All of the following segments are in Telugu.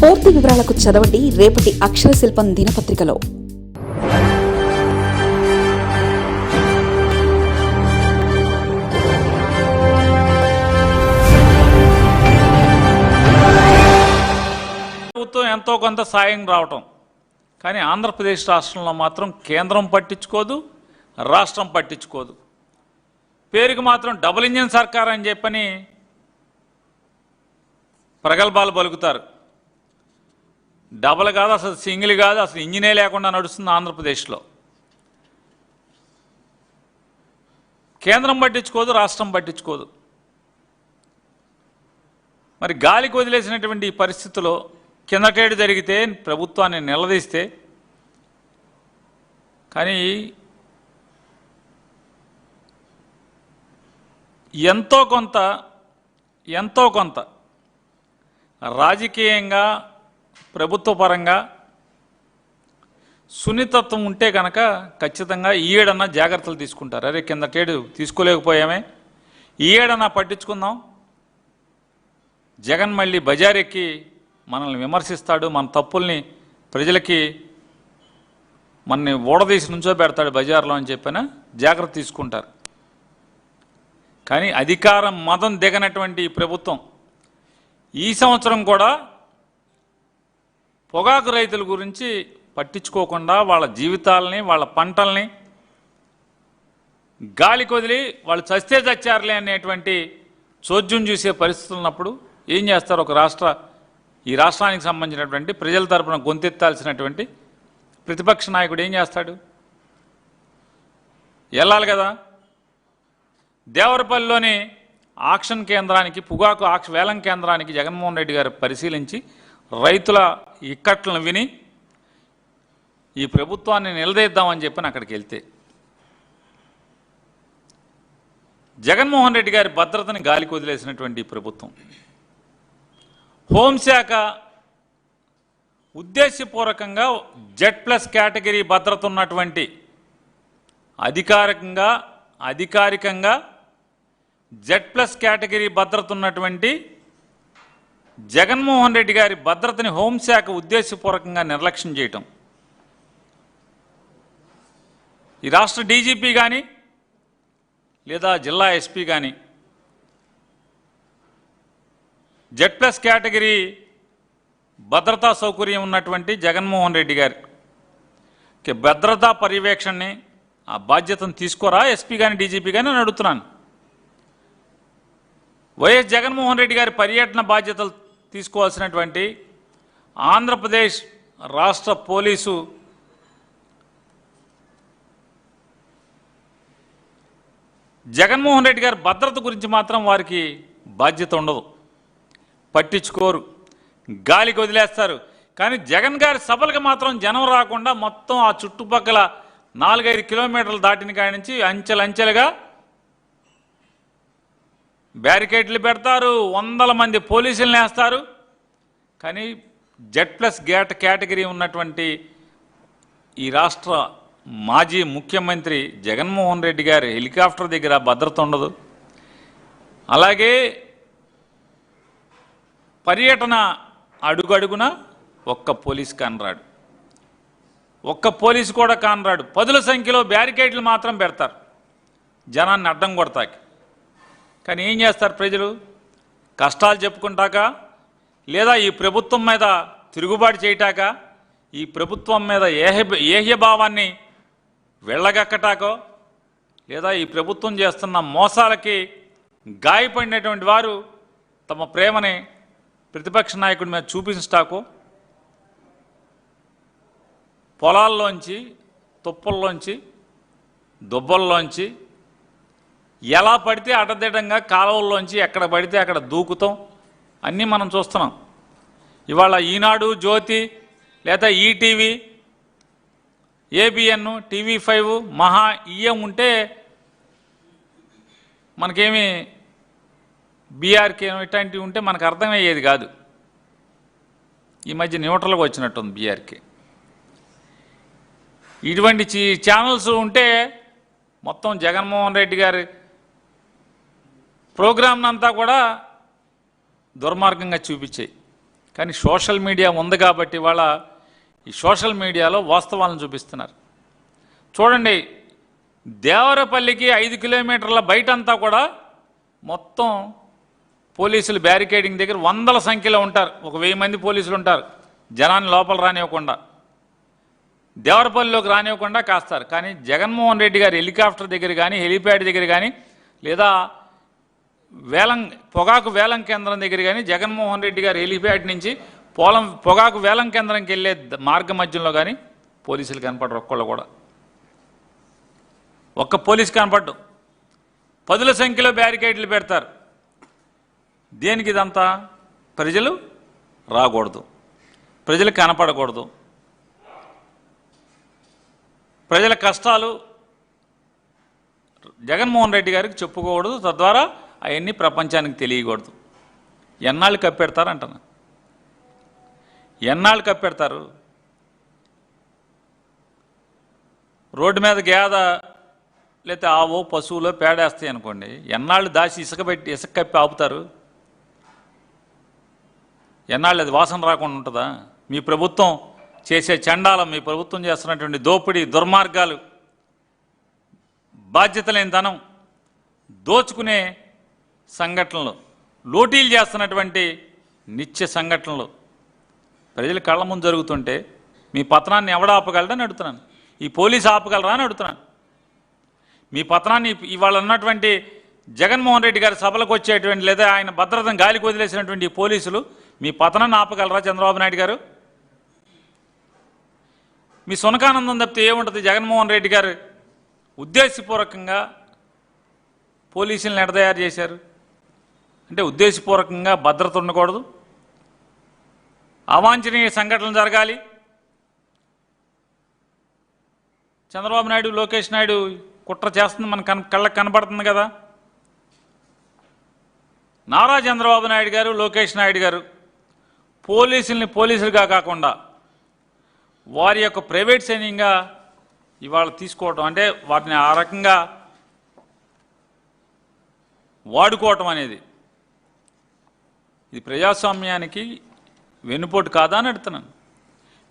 పూర్తి వివరాలకు చదవండి రేపటి అక్షర శిల్పం దినపత్రికలో. ప్రభుత్వం ఎంతో కొంత సాయం రావటం, కానీ ఆంధ్రప్రదేశ్ రాష్ట్రంలో మాత్రం కేంద్రం పట్టించుకోదు, రాష్ట్రం పట్టించుకోదు. పేరుకి మాత్రం డబుల్ ఇంజిన్ సర్కార్ అని చెప్పని ప్రగల్భాలు పలుకుతారు. డబల్ కాదు, అసలు సింగిల్ కాదు, అసలు ఇంజినే లేకుండా నడుస్తుంది ఆంధ్రప్రదేశ్లో. కేంద్రం పట్టించుకోదు, రాష్ట్రం పట్టించుకోదు. మరి గాలికి వదిలేసినటువంటి ఈ పరిస్థితిలో కిందటేడు జరిగితే ప్రభుత్వాన్ని నిలదీస్తే, కానీ ఎంతో కొంత రాజకీయంగా ప్రభుత్వ పరంగా సున్నితత్వం ఉంటే కనుక ఖచ్చితంగా ఈ ఏడన్నా జాగ్రత్తలు తీసుకుంటారు. అరే కిందటేడు తీసుకోలేకపోయామే, ఈ ఏడన్నా పట్టించుకుందాం, జగన్ మళ్ళీ బజారెక్కి మనల్ని విమర్శిస్తాడు, మన తప్పుల్ని ప్రజలకి మనని ఓడదీసి నుంచోబెడతాడు బజార్లో అని చెప్పిన జాగ్రత్త తీసుకుంటారు. కానీ అధికారం మదం దిగనటువంటి ఈ ప్రభుత్వం ఈ సంవత్సరం కూడా పొగాకు రైతుల గురించి పట్టించుకోకుండా వాళ్ళ జీవితాలని, వాళ్ళ పంటల్ని గాలికి వదిలి వాళ్ళు చస్తే చచ్చారులే అనేటువంటి చోద్యం చూసే పరిస్థితులు ఉన్నప్పుడు ఏం చేస్తారు? ఈ రాష్ట్రానికి సంబంధించినటువంటి ప్రజల తరపున గొంతెత్తాల్సినటువంటి ప్రతిపక్ష నాయకుడు ఏం చేస్తాడు? వెళ్ళాలి కదా. దేవరపల్లిలోని ఆక్షన్ కేంద్రానికి, పొగాకు వేలం కేంద్రానికి జగన్మోహన్ రెడ్డి గారు పరిశీలించి రైతుల ఇక్కట్లను విని ఈ ప్రభుత్వాన్ని నిలదీద్దామని చెప్పని అక్కడికి వెళ్తే జగన్మోహన్ రెడ్డి గారి భద్రతని గాలికి వదిలేసినటువంటి ఈ ప్రభుత్వం, హోంశాఖ ఉద్దేశపూర్వకంగా Z+ కేటగిరీ భద్రత ఉన్నటువంటి అధికారికంగా Z+ కేటగిరీ భద్రత ఉన్నటువంటి జగన్మోహన్ రెడ్డి గారి భద్రతని హోంశాఖ ఉద్దేశపూర్వకంగా నిర్లక్ష్యం చేయటం. ఈ రాష్ట్ర డీజీపీ కానీ లేదా జిల్లా ఎస్పీ కానీ Z+ కేటగిరీ భద్రతా సౌకర్యం ఉన్నటువంటి జగన్మోహన్ రెడ్డి గారికి భద్రతా పర్యవేక్షణని ఆ బాధ్యతను తీసుకోరా ఎస్పీ కానీ డీజీపీ కానీ అని అడుగుతున్నాను. వైఎస్ జగన్మోహన్ రెడ్డి గారి పర్యటన బాధ్యతలు తీసుకోవాల్సినటువంటి ఆంధ్రప్రదేశ్ రాష్ట్ర పోలీసు జగన్మోహన్ రెడ్డి గారి భద్రత గురించి మాత్రం వారికి బాధ్యత ఉండదు, పట్టించుకోరు, గాలికి వదిలేస్తారు. కానీ జగన్ గారి సభలకు మాత్రం జనం రాకుండా మొత్తం ఆ చుట్టుపక్కల 4-5 కిలోమీటర్లు దాటిన కాడి నుంచి అంచెలంచెలుగా బ్యారికేడ్లు పెడతారు, 100 మంది పోలీసులను వేస్తారు. కానీ Z+ కేటగిరీ ఉన్నటువంటి ఈ రాష్ట్ర మాజీ ముఖ్యమంత్రి జగన్మోహన్ రెడ్డి గారి హెలికాప్టర్ దగ్గర భద్రత ఉండదు. అలాగే పర్యటన అడుగడుగున ఒక్క పోలీస్ కానరాడు, ఒక్క పోలీసు కూడా కానరాడు. 10ల సంఖ్యలో బ్యారికేడ్లు మాత్రం పెడతారు జనాన్ని అడ్డం కొడతాకి. కానీ ఏం చేస్తారు ప్రజలు? కష్టాలు చెప్పుకుంటాక, లేదా ఈ ప్రభుత్వం మీద తిరుగుబాటు చేయటాక, ఈ ప్రభుత్వం మీద ఏహ్యభావాన్ని వెళ్ళగక్కటాకో, లేదా ఈ ప్రభుత్వం చేస్తున్న మోసాలకి గాయపడినటువంటి వారు తమ ప్రేమని ప్రతిపక్ష నాయకుడి మీద చూపించటాకో, పొలాల్లోంచి, తుప్పల్లోంచి, దుబ్బల్లోంచి ఎలా పడితే అడ్డదిడ్డంగా కాలువల్లోంచి ఎక్కడ పడితే అక్కడ దూకుతాం అన్నీ మనం చూస్తున్నాం. ఇవాళ ఈనాడు, జ్యోతి, లేదా ఈటీవీ, ఏబిఎన్, TV5, మహా ఇయ్యం ఉంటే మనకేమి బీఆర్కే ఇట్లాంటివి ఉంటే మనకు అర్థమయ్యేది కాదు. ఈ మధ్య న్యూట్రల్గా వచ్చినట్టుంది బీఆర్కే. ఇటువంటి ఛానల్స్ ఉంటే మొత్తం జగన్మోహన్ రెడ్డి గారి ప్రోగ్రామ్నంతా కూడా దుర్మార్గంగా చూపించాయి. కానీ సోషల్ మీడియా ఉంది కాబట్టి వాళ్ళ ఈ సోషల్ మీడియాలో వాస్తవాలను చూపిస్తున్నారు. చూడండి, దేవరపల్లికి 5 కిలోమీటర్ల బయటంతా కూడా మొత్తం పోలీసులు బ్యారికేడింగ్ దగ్గర వందల సంఖ్యలో ఉంటారు. 1000 మంది పోలీసులు ఉంటారు, జనాన్ని లోపల రానివ్వకుండా, దేవరపల్లిలోకి రానివ్వకుండా కాస్తారు. కానీ జగన్మోహన్ రెడ్డి గారు హెలికాప్టర్ దగ్గర కానీ, హెలిప్యాడ్ దగ్గర కానీ, లేదా పొగాకు వేలం కేంద్రం దగ్గర కానీ, జగన్మోహన్ రెడ్డి గారు హెలిప్యాడ్ నుంచి పొగాకు వేలం కేంద్రంకి వెళ్ళే మార్గ మధ్యంలో కానీ పోలీసులు కనపడరు. ఒక్కళ్ళు కూడా, ఒక్క పోలీసు కనపడ్డు. 10ల సంఖ్యలో బ్యారికేడ్లు పెడతారు. దేనికి ఇదంతా? ప్రజలు రాకూడదు, ప్రజలు కనపడకూడదు, ప్రజల కష్టాలు జగన్మోహన్ రెడ్డి గారికి చెప్పుకోకూడదు, తద్వారా అవన్నీ ప్రపంచానికి తెలియకూడదు. ఎన్నాళ్ళు కప్పెడతారు అంటున్నా, ఎన్నాళ్ళు కప్పెడతారు? రోడ్డు మీద గేద లేకపోతే ఆవో పశువులో పేడేస్తాయి అనుకోండి, ఎన్నాళ్ళు దాచి ఇసుక కప్పి ఆపుతారు? ఎన్నాళ్ళు అది వాసన రాకుండా ఉంటుందా? మీ ప్రభుత్వం చేసే చండాలం, మీ ప్రభుత్వం చేస్తున్నటువంటి దోపిడీ, దుర్మార్గాలు, బాధ్యత లేని ధనం, దోచుకునే సంఘటనలు, లోటీలు చేస్తున్నటువంటి నిత్య సంఘటనలు ప్రజల కళ్ళ ముందు జరుగుతుంటే మీ పతనాన్ని ఎవడ ఆపగలడని అడుగుతున్నాను. ఈ పోలీసు ఆపగలరా అని అడుగుతున్నాను. మీ పతనాన్ని ఇవాళ ఉన్నటువంటి జగన్మోహన్ రెడ్డి గారి సభలకు వచ్చేటువంటి, లేదా ఆయన భద్రతను గాలికి వదిలేసినటువంటి పోలీసులు మీ పతనాన్ని ఆపగలరా చంద్రబాబు నాయుడు గారు? మీ సునకానందం తప్పితే ఏముంటుంది? జగన్మోహన్ రెడ్డి గారు ఉద్దేశపూర్వకంగా పోలీసులను ఎడతయారు చేశారు అంటే ఉద్దేశపూర్వకంగా భద్రత ఉండకూడదు, అవాంఛనీయ సంఘటనలు జరగాలి. చంద్రబాబు నాయుడు, లోకేష్ నాయుడు కుట్ర చేస్తుంది, మన కళ్ళకు కనపడుతుంది కదా. నారా చంద్రబాబు నాయుడు గారు, లోకేష్ నాయుడు గారు పోలీసుల్ని పోలీసులుగా కాకుండా వారి యొక్క ప్రైవేట్ సైన్యంగా ఇవాళ తీసుకోవటం, అంటే వాటిని ఆ రకంగా వాడుకోవటం అనేది ఇది ప్రజాస్వామ్యానికి వెన్నుపోటు కాదా అని అడుగుతున్నాను.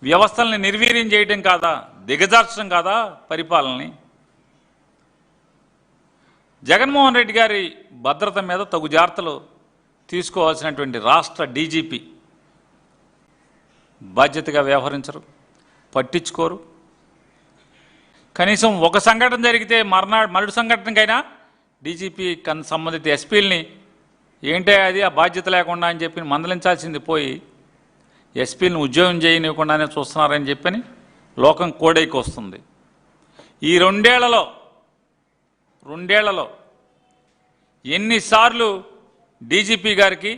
వ్యవస్థల్ని నిర్వీర్యం చేయటం కాదా, దిగజార్చడం కాదా పరిపాలనని? జగన్మోహన్ రెడ్డి గారి భద్రత మీద తగు జాగ్రత్తలు తీసుకోవాల్సినటువంటి రాష్ట్ర డీజీపీ బాధ్యతగా వ్యవహరించరు, పట్టించుకోరు. కనీసం ఒక సంఘటన జరిగితే మరుడు సంఘటనకైనా డీజీపీ సంబంధిత ఎస్పీలని ఏంటే అది ఆ బాధ్యత లేకుండా అని చెప్పి మందలించాల్సింది పోయి ఎస్పీలను ఉద్యోగం చేయనివ్వకుండానే చూస్తున్నారని చెప్పని లోకం కోడైకి వస్తుంది. ఈ రెండేళ్లలో ఎన్నిసార్లు డీజీపీ గారికి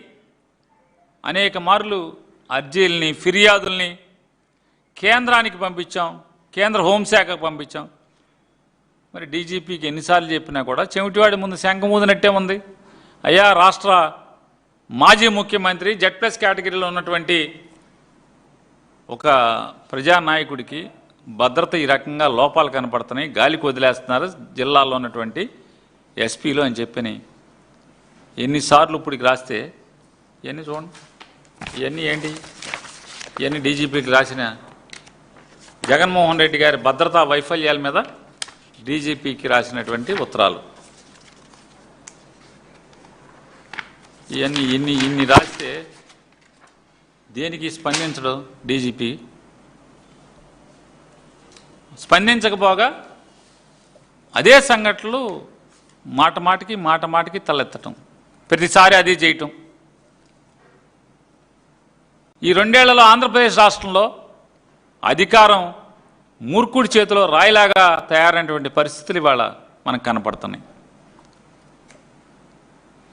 అనేక మార్లు అర్జీలని, ఫిర్యాదుల్ని కేంద్రానికి పంపించాం, కేంద్ర హోంశాఖకు పంపించాం. మరి డీజీపీకి ఎన్నిసార్లు చెప్పినా కూడా చెవిటివాడి ముందు శంఖమూదినట్టే ఉంది. అయ్యా, రాష్ట్ర మాజీ ముఖ్యమంత్రి Z+ కేటగిరీలో ఉన్నటువంటి ఒక ప్రజానాయకుడికి భద్రత ఈ రకంగా లోపాలు కనపడుతున్నాయి, గాలికి వదిలేస్తున్నారు జిల్లాలో ఉన్నటువంటి ఎస్పీలు అని చెప్పని ఎన్నిసార్లు ఇప్పటికి రాస్తే ఇవన్నీ చూడండి. ఇవన్నీ ఏంటి? ఇవన్నీ డీజీపీకి రాసిన జగన్మోహన్ రెడ్డి గారి భద్రతా వైఫల్యాల మీద డీజీపీకి రాసినటువంటి ఉత్తరాలు. ఇన్ని రాస్తే దేనికి స్పందించడం డీజీపీ? స్పందించకపోగా అదే సంఘటనలు మాట మాటికి తలెత్తటం, ప్రతిసారి అదే చేయటం. ఈ రెండేళ్లలో ఆంధ్రప్రదేశ్ రాష్ట్రంలో అధికారం మూర్ఖుడి చేతిలో రాయిలాగా తయారైనటువంటి పరిస్థితులు ఇవాళ మనకు కనపడుతున్నాయి.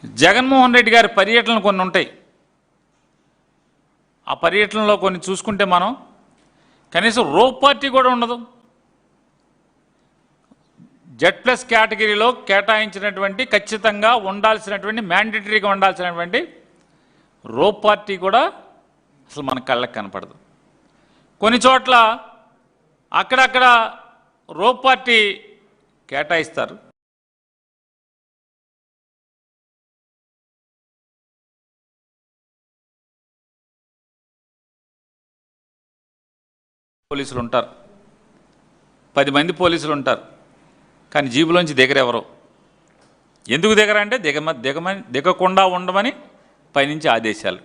జగన్మోహన్ రెడ్డి గారి పర్యటనలు కొన్ని ఉంటాయి. ఆ పర్యటనలో కొన్ని చూసుకుంటే మనం కనీసం రోప్ పార్టీ కూడా ఉండదు. Z+ కేటగిరీలో కేటాయించినటువంటి ఖచ్చితంగా ఉండాల్సినటువంటి, మ్యాండేటరీగా ఉండాల్సినటువంటి రోప్ పార్టీ కూడా అసలు మన కళ్ళకు కనపడదు. కొన్ని చోట్ల అక్కడక్కడ రోప్ పార్టీ కేటాయిస్తారు, పోలీసులు ఉంటారు, 10 మంది పోలీసులు ఉంటారు, కానీ జీబులోంచి దిగరెవరు. ఎందుకు దిగరంటే దిగకుండా ఉండమని పైనుంచి ఆదేశాలు.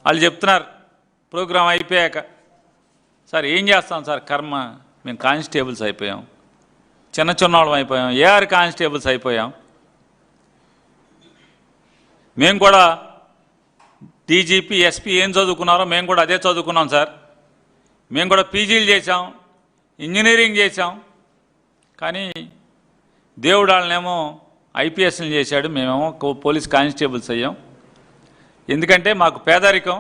వాళ్ళు చెప్తున్నారు ప్రోగ్రాం అయిపోయాక, సార్ ఏం చేస్తాం సార్, కర్మ మేము కానిస్టేబుల్స్ అయిపోయాం, చిన్న వాళ్ళం అయిపోయాం, ఏఆర్ కానిస్టేబుల్స్ అయిపోయాం, మేము కూడా డీజీపీ ఎస్పీ ఏం చదువుకున్నారో మేము కూడా అదే చదువుకున్నాం సార్, మేము కూడా పీజీలు చేసాం, ఇంజనీరింగ్ చేసాం, కానీ దేవుడు వాళ్ళనేమో ఐపీఎస్లు చేశాడు, మేమేమో పోలీస్ కానిస్టేబుల్స్ అయ్యాం. ఎందుకంటే మాకు పేదరికం,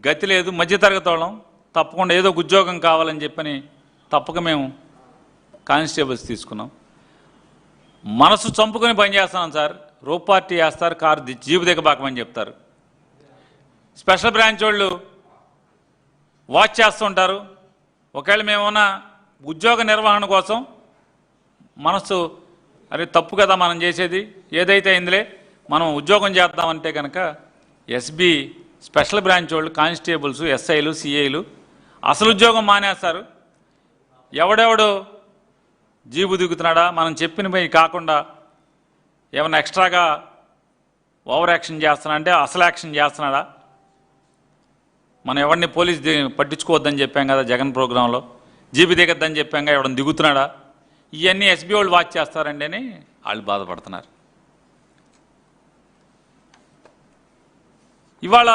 గతి లేదు, మధ్యతరగతి వాళ్ళం, తప్పకుండా ఏదో ఉద్యోగం కావాలని చెప్పని తప్పక మేము కానిస్టేబుల్స్ తీసుకున్నాం. మనసు చంపుకొని పనిచేస్తున్నాం సార్. రోప్ పార్టీ వేస్తారు, కారు జీబు దిగబాకమని చెప్తారు. స్పెషల్ బ్రాంచ్ వాళ్ళు వాచ్ చేస్తుంటారు. ఒకవేళ మేమన్నా ఉద్యోగ నిర్వహణ కోసం మనసు అరే తప్పు కదా మనం చేసేది, ఏదైతే అయిందిలే మనం ఉద్యోగం చేద్దామంటే కనుక ఎస్బీ స్పెషల్ బ్రాంచ్ వాళ్ళు కానిస్టేబుల్స్, ఎస్ఐలు, సిఐలు అసలు ఉద్యోగం మానేస్తారు. ఎవడెవడు జీబు దిగుతున్నాడా, మనం చెప్పినవి కాకుండా ఏమన్నా ఎక్స్ట్రాగా ఓవర్ యాక్షన్ చేస్తున్నా అంటే అసలు యాక్షన్ చేస్తున్నాడా, మనం ఎవరిని పోలీస్ పట్టించుకోవద్దని చెప్పాం కదా జగన్ ప్రోగ్రాంలో, జీబు దిగద్దని చెప్పాం కదా, ఎవడని దిగుతున్నాడా, ఇవన్నీ ఎస్బీ వాళ్ళు వాచ్ చేస్తారండి అని వాళ్ళు బాధపడుతున్నారు. ఇవాళ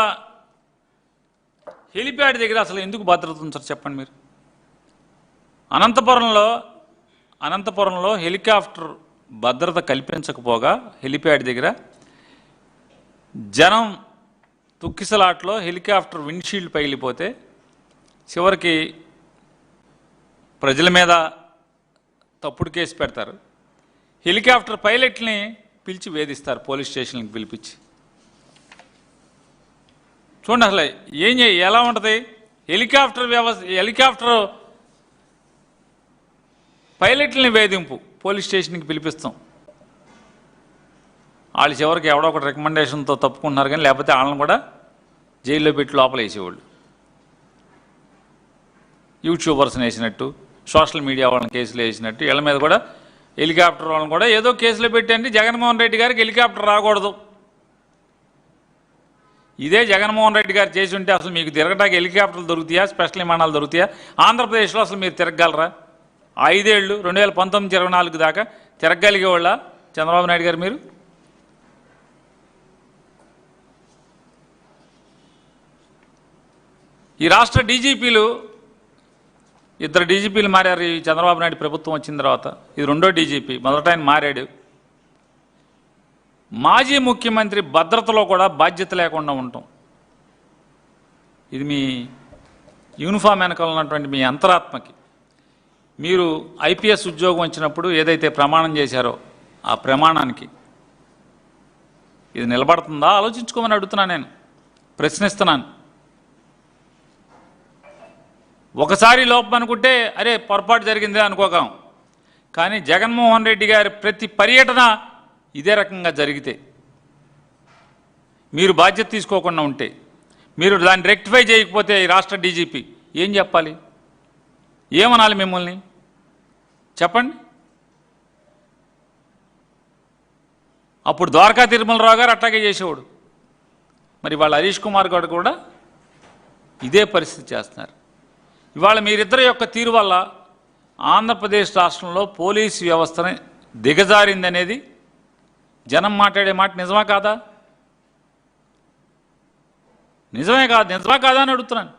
హెలిప్యాడ్ దగ్గర అసలు ఎందుకు భద్రత ఉంది సార్ చెప్పండి మీరు. అనంతపురంలో హెలికాప్టర్ భద్రత కల్పించకపోగా హెలిప్యాడ్ దగ్గర జనం తుక్కిసలాట్లో హెలికాప్టర్ విండ్షీల్డ్ పగిలిపోతే చివరికి ప్రజల మీద తప్పుడు కేసు పెడతారు. హెలికాప్టర్ పైలట్ని పిలిచి వేధిస్తారు, పోలీస్ స్టేషన్కి పిలిపించి. చూడండి అసలు ఎలా ఉంటుంది హెలికాప్టర్ పైలట్లని వేధింపు, పోలీస్ స్టేషన్కి పిలిపిస్తాం. వాళ్ళు చివరికి ఎవడో ఒకటి రికమెండేషన్తో తప్పుకుంటున్నారు, కానీ లేకపోతే వాళ్ళని కూడా జైల్లో పెట్టి లోపల వేసేవాళ్ళు. యూట్యూబర్స్ని వేసినట్టు, సోషల్ మీడియా వాళ్ళని కేసులు వేసినట్టు వీళ్ళ మీద కూడా హెలికాప్టర్ వాళ్ళని కూడా ఏదో కేసులో పెట్టండి. జగన్మోహన్ రెడ్డి గారికి హెలికాప్టర్ రాకూడదు. ఇదే జగన్మోహన్ రెడ్డి గారు చేసి ఉంటే అసలు మీకు తిరగటానికి హెలికాప్టర్లు దొరుకుతాయా, స్పెషల్ విమానాలు దొరుకుతాయా? ఆంధ్రప్రదేశ్లో అసలు మీరు తిరగగలరా? 5 ఏళ్ళు 2019-24 దాకా తిరగగలిగేవాళ్ళ చంద్రబాబు నాయుడు గారు మీరు? ఈ రాష్ట్ర డీజీపీలు 2 డీజీపీలు మారారు ఈ చంద్రబాబు నాయుడు ప్రభుత్వం వచ్చిన తర్వాత. ఇది 2వ డీజీపీ, మొదట ఆయన మారాడు. మాజీ ముఖ్యమంత్రి భద్రతలో కూడా బాధ్యత లేకుండా ఉంటాం. ఇది మీ యూనిఫామ్ వెనకాల ఉన్నటువంటి మీ అంతరాత్మకి. మీరు ఐపీఎస్ ఉద్యోగం వచ్చినప్పుడు ఏదైతే ప్రమాణం చేశారో ఆ ప్రమాణానికి ఇది నిలబడుతుందా ఆలోచించుకోమని అడుగుతున్నాను, నేను ప్రశ్నిస్తున్నాను. ఒకసారి లోపం అనుకుంటే అరే పొరపాటు జరిగిందే అనుకోగం, కానీ జగన్మోహన్ రెడ్డి గారి ప్రతి పర్యటన ఇదే రకంగా జరిగితే, మీరు బాధ్యత తీసుకోకుండా ఉంటే, మీరు దాన్ని రెక్టిఫై చేయకపోతే ఈ రాష్ట్ర డీజీపీ ఏం చెప్పాలి, ఏమనాలి మిమ్మల్ని చెప్పండి. అప్పుడు ద్వారకా తిరుమలరావు గారు అట్లాగే చేసేవాడు. మరి వాళ్ళ హరీష్ కుమార్ గారు కూడా ఇదే పరిస్థితి చేస్తున్నారు. ఇవాళ మీరిద్దరి యొక్క తీరు వల్ల ఆంధ్రప్రదేశ్ రాష్ట్రంలో పోలీసు వ్యవస్థని దిగజారిందనేది జనం మాట్లాడే మాట నిజమా కాదా? నిజమే కాదా అని అడుగుతున్నాను.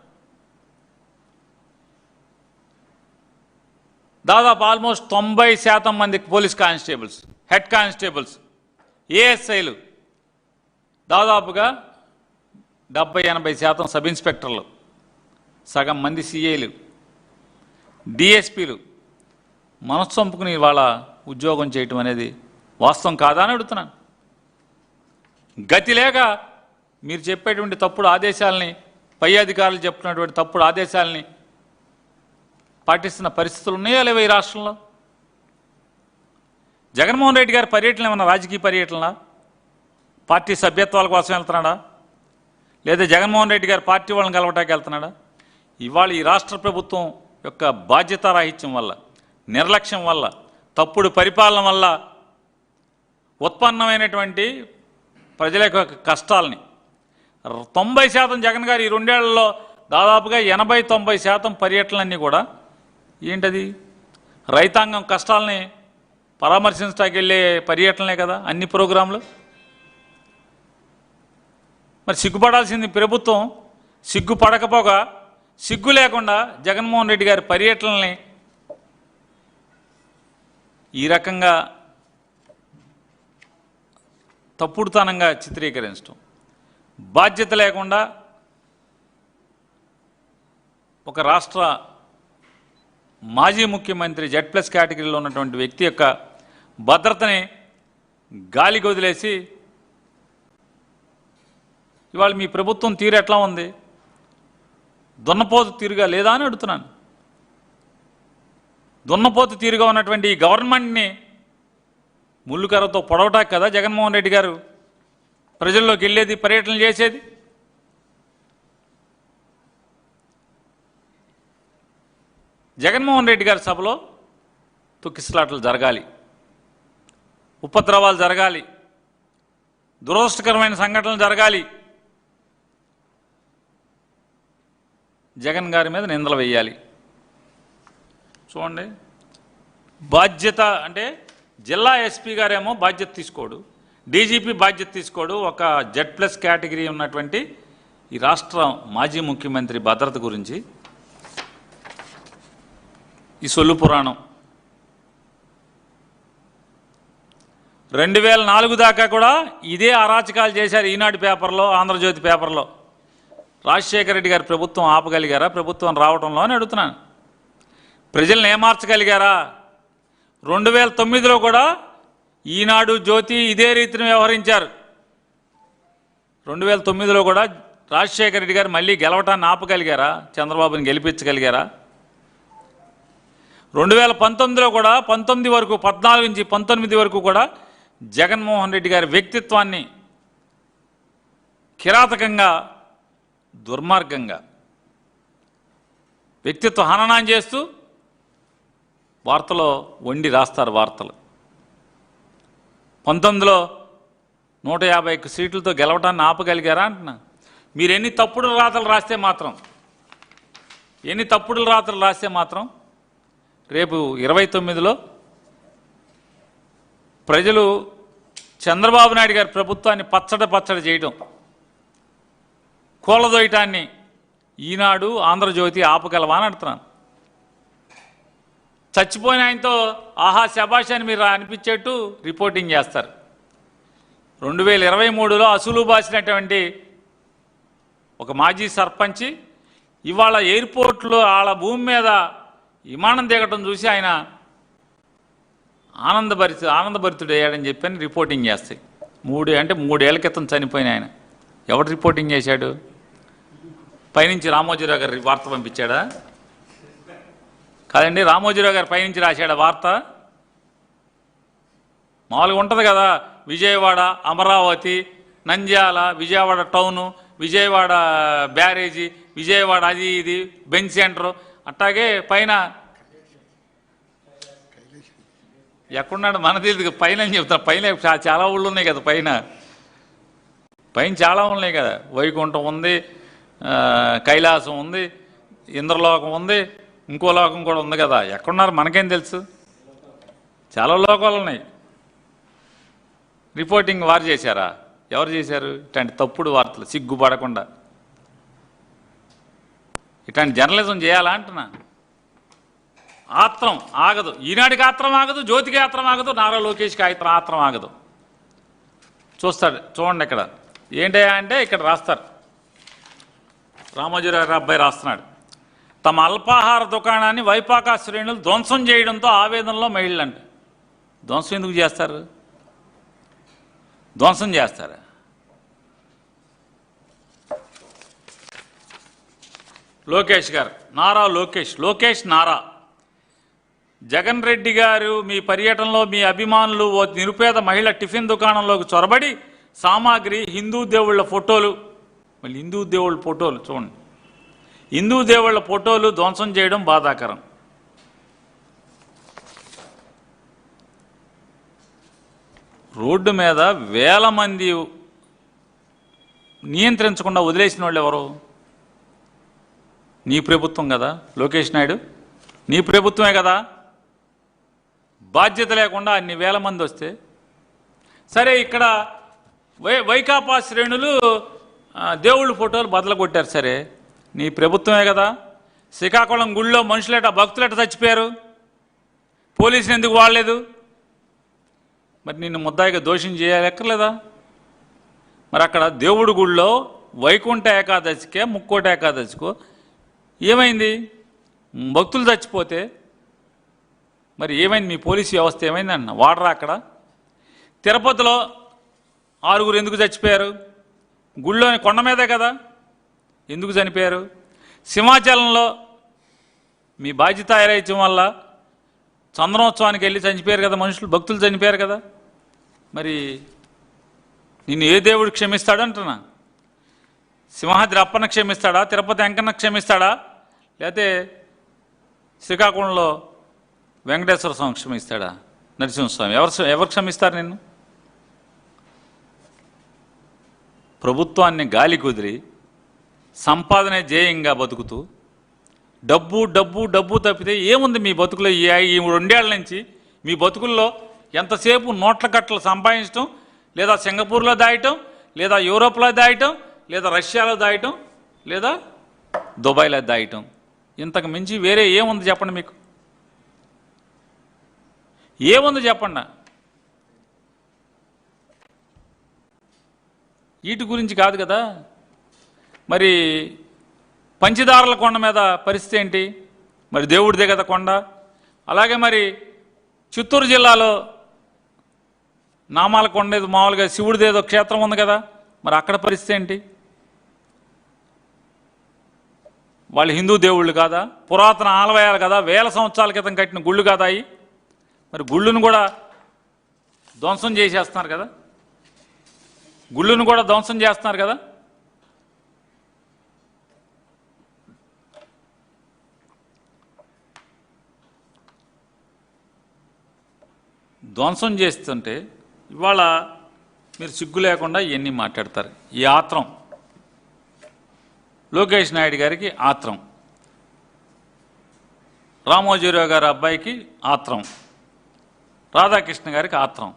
దాదాపు ఆల్మోస్ట్ 90% మంది పోలీస్ కానిస్టేబుల్స్, హెడ్ కానిస్టేబుల్స్, ఏఎస్ఐలు, దాదాపుగా 70-80% సబ్ ఇన్స్పెక్టర్లు, సగం మంది సిఐలు, డిఎస్పీలు మనసు చంపుకుని వాళ్ళ ఉద్యోగం చేయటం అనేది వాస్తవం కాదా అని అడుగుతున్నాను. గతి లేక మీరు చెప్పేటువంటి తప్పుడు ఆదేశాలని, పై అధికారులు చెప్తున్నటువంటి తప్పుడు ఆదేశాలని పాటిస్తున్న పరిస్థితులు ఉన్నాయా లేవా ఈ రాష్ట్రంలో? జగన్మోహన్ రెడ్డి గారి పర్యటన ఏమన్నా రాజకీయ పర్యటనలా, పార్టీ సభ్యత్వాల కోసం వెళ్తున్నాడా, లేదా జగన్మోహన్ రెడ్డి గారు పార్టీ వాళ్ళని కలవటానికి వెళ్తున్నాడా? ఇవాళ ఈ రాష్ట్ర ప్రభుత్వం యొక్క బాధ్యతారాహిత్యం వల్ల, నిర్లక్ష్యం వల్ల, తప్పుడు పరిపాలన వల్ల ఉత్పన్నమైనటువంటి ప్రజల యొక్క కష్టాలని 90% జగన్ గారు ఈ 2 ఏళ్లలో దాదాపుగా 80-90% పర్యటనలన్నీ కూడా ఏంటది రైతాంగం కష్టాలని పరామర్శించడానికి వెళ్ళే పర్యటనలే కదా అన్ని ప్రోగ్రాంలు. మరి సిగ్గుపడాల్సింది ప్రభుత్వం. సిగ్గుపడకపోగా, సిగ్గు లేకుండా జగన్మోహన్ రెడ్డి గారి పర్యటనల్ని ఈ రకంగా తప్పుడుతనంగా చిత్రీకరించడం, బాధ్యత లేకుండా ఒక రాష్ట్ర మాజీ ముఖ్యమంత్రి Z+ కేటగిరీలో ఉన్నటువంటి వ్యక్తి యొక్క భద్రతని గాలికి వదిలేసి ఇవాళ మీ ప్రభుత్వం తీరు ఎట్లా ఉంది? దున్నపోతు తీరుగా లేదా అని అడుగుతున్నాను. దున్నపోతు తీరుగా ఉన్నటువంటి ఈ గవర్నమెంట్ని ముళ్ళుకర్రతో పొడవటానికి కదా జగన్మోహన్ రెడ్డి గారు ప్రజల్లోకి వెళ్ళేది, పర్యటనలు చేసేది. జగన్మోహన్ రెడ్డి గారి సభలో తొక్కిసలాటలు జరగాలి, ఉపద్రవాలు జరగాలి, దురదృష్టకరమైన సంఘటనలు జరగాలి, జగన్ గారి మీద నిందలు వేయాలి. చూడండి, బాధ్యత అంటే జిల్లా ఎస్పీ గారేమో బాధ్యత తీసుకోడు, డీజీపీ బాధ్యత తీసుకోడు. ఒక Z+ కేటగిరీ ఉన్నటువంటి ఈ రాష్ట్ర మాజీ ముఖ్యమంత్రి భద్రత గురించి ఈ సొల్లు పురాణం. 2004 దాకా కూడా ఇదే అరాచకాలు చేశారు. ఈనాడు పేపర్లో, ఆంధ్రజ్యోతి పేపర్లో. రాజశేఖర రెడ్డి గారి ప్రభుత్వం ఆపగలిగారా? ప్రభుత్వం రావడంలో అని అడుగుతున్నాను. ప్రజల్ని ఏమార్చగలిగారా? 2009లో కూడా ఈనాడు, జ్యోతి ఇదే రీతిని వ్యవహరించారు. 2009లో కూడా రాజశేఖర రెడ్డి గారు మళ్ళీ గెలవటాన్ని ఆపగలిగారా? చంద్రబాబుని గెలిపించగలిగారా? 2019లో కూడా 19 వరకు, 14 నుంచి 19 వరకు కూడా జగన్మోహన్ రెడ్డి గారి వ్యక్తిత్వాన్ని కిరాతకంగా, దుర్మార్గంగా వ్యక్తిత్వ హననం చేస్తూ వార్తలో వండి రాస్తారు వార్తలు. 19లో 151 సీట్లతో గెలవటాన్ని ఆపగలిగారా అంటున్నా. మీరు ఎన్ని తప్పుడు రాతలు రాస్తే మాత్రం రేపు 29లో ప్రజలు చంద్రబాబు నాయుడు గారి ప్రభుత్వాన్ని పచ్చడి చేయటం, కూలదోయటాన్ని ఈనాడు, ఆంధ్రజ్యోతి ఆపగలవా అని అడుగుతున్నాను. చచ్చిపోయిన ఆయనతో ఆహా శబాష్ అని మీరు అనిపించేట్టు రిపోర్టింగ్ చేస్తారు. 2023లో అసలు బాసినటువంటి ఒక మాజీ సర్పంచి ఇవాళ ఎయిర్పోర్ట్లో వాళ్ళ భూమి మీద విమానం దిగటం చూసి ఆయన ఆనందభరితుడయ్యాడని చెప్పని రిపోర్టింగ్ చేస్తాయి. 3 ఏళ్ల క్రితం చనిపోయిన ఆయన ఎవరు రిపోర్టింగ్ చేశాడు? పైనుంచి రామోజీరావు గారు వార్త పంపించాడా? కాదండి, రామోజీరావు గారు పైనుంచి రాశాడా వార్త? మామూలుగా ఉంటుంది కదా, విజయవాడ, అమరావతి, నంద్యాల, విజయవాడ టౌను, విజయవాడ బ్యారేజీ, విజయవాడ అది ఇది బెంచ్ సెంటరు, అట్లాగే పైన ఎక్కడున్నాడు మన తెలియదు. పైన అని చెప్తాను. పైన చాలా ఊళ్ళు ఉన్నాయి కదా, పైన చాలా ఉన్నాయి కదా. వైకుంఠం ఉంది, కైలాసం ఉంది, ఇంద్రలోకం ఉంది, ఇంకో లోకం కూడా ఉంది కదా. ఎక్కడున్నారు మనకేం తెలుసు? చాలా లోకాలు ఉన్నాయి. రిపోర్టింగ్ వారు చేశారా? ఎవరు చేశారు? ఇట్లాంటి తప్పుడు వార్తలు సిగ్గుపడకుండా ఇట్లాంటి జర్నలిజం చేయాలా అంటున్నా. ఆత్రం ఆగదు. ఈనాడికి ఆత్రం ఆగదు, జ్యోతికి ఆత్రం ఆగదు, నారా లోకేష్కి ఆత్రం ఆగదు. చూడండి ఇక్కడ ఏంటయ్యా అంటే ఇక్కడ రాస్తారు. రామోజీరావు అబ్బాయి రాస్తున్నాడు, తమ అల్పాహార దుకాణాన్ని వైపాకా శ్రేణులు ధ్వంసం చేయడంతో ఆవేదనలో మహిళలంట. ధ్వంసం ఎందుకు చేస్తారు? ధ్వంసం చేస్తారా? లోకేష్ గారు, నారా లోకేష్ నారా జగన్ రెడ్డి గారు మీ పర్యటనలో మీ అభిమానులు ఓ నిరుపేద మహిళ టిఫిన్ దుకాణంలోకి చొరబడి సామాగ్రి, హిందూ దేవుళ్ళ ఫోటోలు, మళ్ళీ హిందూ దేవుళ్ళ ఫోటోలు చూడండి, హిందూ దేవుళ్ళ ఫోటోలు ధ్వంసం చేయడం బాధాకరం. రోడ్డు మీద వేల మంది నియంత్రించకుండా వదిలేసిన వాళ్ళు ఎవరు? నీ ప్రభుత్వం కదా లోకేష్ నాయుడు, నీ ప్రభుత్వమే కదా. బాధ్యత లేకుండా అన్ని వేల మంది వస్తే సరే, ఇక్కడ వైకాపా శ్రేణులు దేవుళ్ళ ఫోటోలు బదలు కొట్టారు, సరే నీ ప్రభుత్వమే కదా. శ్రీకాకుళం గుళ్ళో మనుషులేట భక్తులేట చచ్చిపోయారు, పోలీసులు ఎందుకు వాడలేదు? మరి నిన్ను ముద్దాయిగా దోషం చేయాలెక్కర్లేదా? మరి అక్కడ దేవుడి గుళ్ళో వైకుంఠ ఏకాదశికే ముక్కోటి ఏకాదశికో ఏమైంది? భక్తులు చచ్చిపోతే మరి ఏమైంది? మీ పోలీసు వ్యవస్థ ఏమైంది అన్న వాడరా? అక్కడ తిరుపతిలో 6 ఎందుకు చచ్చిపోయారు? గుళ్ళోని కొండ మీదే కదా, ఎందుకు చనిపోయారు? సింహాచలంలో మీ బాధ్యత ఎరైచం వల్ల చంద్రోత్సవానికి వెళ్ళి చనిపోయారు కదా మనుషులు, భక్తులు చనిపోయారు కదా. మరి నిన్ను ఏ దేవుడు క్షమిస్తాడంటున్నా? సింహాద్రి అప్పన్న క్షమిస్తాడా? తిరుపతి వెంకన్న క్షమిస్తాడా? లేకపోతే శ్రీకాకుళంలో వెంకటేశ్వర స్వామి క్షమిస్తాడా? నరసింహస్వామి ఎవరు క్షమిస్తారు నిన్ను? ప్రభుత్వాన్ని గాలి కుదిరి సంపాదనే ధ్యేయంగా బతుకుతూ డబ్బు డబ్బు డబ్బు తప్పితే ఏముంది మీ బతుకులో? ఈ 2 ఏళ్ల నుంచి మీ బతుకుల్లో ఎంతసేపు నోట్ల కట్టలు సంపాదించడం, లేదా సింగపూర్లో దాయటం, లేదా యూరోప్లో దాయటం, లేదా రష్యాలో దాయటం, లేదా దుబాయ్లో దాయటం. ఇంతకు మించి వేరే ఏముంది చెప్పండి? మీకు ఏముంది చెప్పండి? వీటి గురించి కాదు కదా. మరి పంచదారుల కొండ మీద పరిస్థితి ఏంటి? మరి దేవుడిదే కదా కొండ. అలాగే మరి చిత్తూరు జిల్లాలో నామాల కొండ ఏదో మామూలుగా శివుడిదేదో క్షేత్రం ఉంది కదా, మరి అక్కడ పరిస్థితి ఏంటి? వాళ్ళు హిందూ దేవుళ్ళు కాదా? పురాతన ఆలయాలు కదా, వేల సంవత్సరాల క్రితం కట్టిన గుళ్ళు కాదా అవి? మరి గుళ్ళును కూడా ధ్వంసం చేసేస్తున్నారు కదా, గుళ్ళును కూడా ధ్వంసం చేస్తున్నారు కదా. ధ్వంసం చేస్తుంటే ఇవాళ మీరు సిగ్గు లేకుండా ఇవన్నీ మాట్లాడతారు. ఈ ఆత్రం లోకేష్ నాయుడు గారికి ఆత్రం, రామోజీరావు గారి అబ్బాయికి ఆత్రం, రాధాకృష్ణ గారికి ఆత్రం.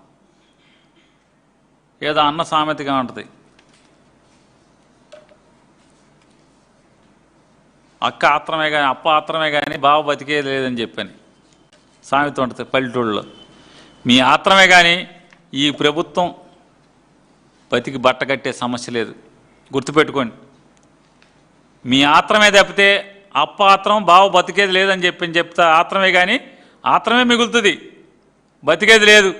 ఏదో అన్న సామెతగా ఉంటుంది, అక్క ఆత్రమే కానీ అప్ప ఆత్రమే కానీ బావ బతికేది లేదని చెప్పని సామెత ఉంటుంది పల్లెటూళ్ళలో. మీ ఆత్రమే కానీ ఈ ప్రభుత్వం బతికి బట్టగట్టే సమస్య లేదు, గుర్తుపెట్టుకోండి. మీ ఆత్రమే తప్పితే అప్ప ఆత్రం బావ బతికేది లేదని చెప్తా ఆత్రమే కానీ ఆత్రమే మిగులుతుంది, బతికేది లేదు.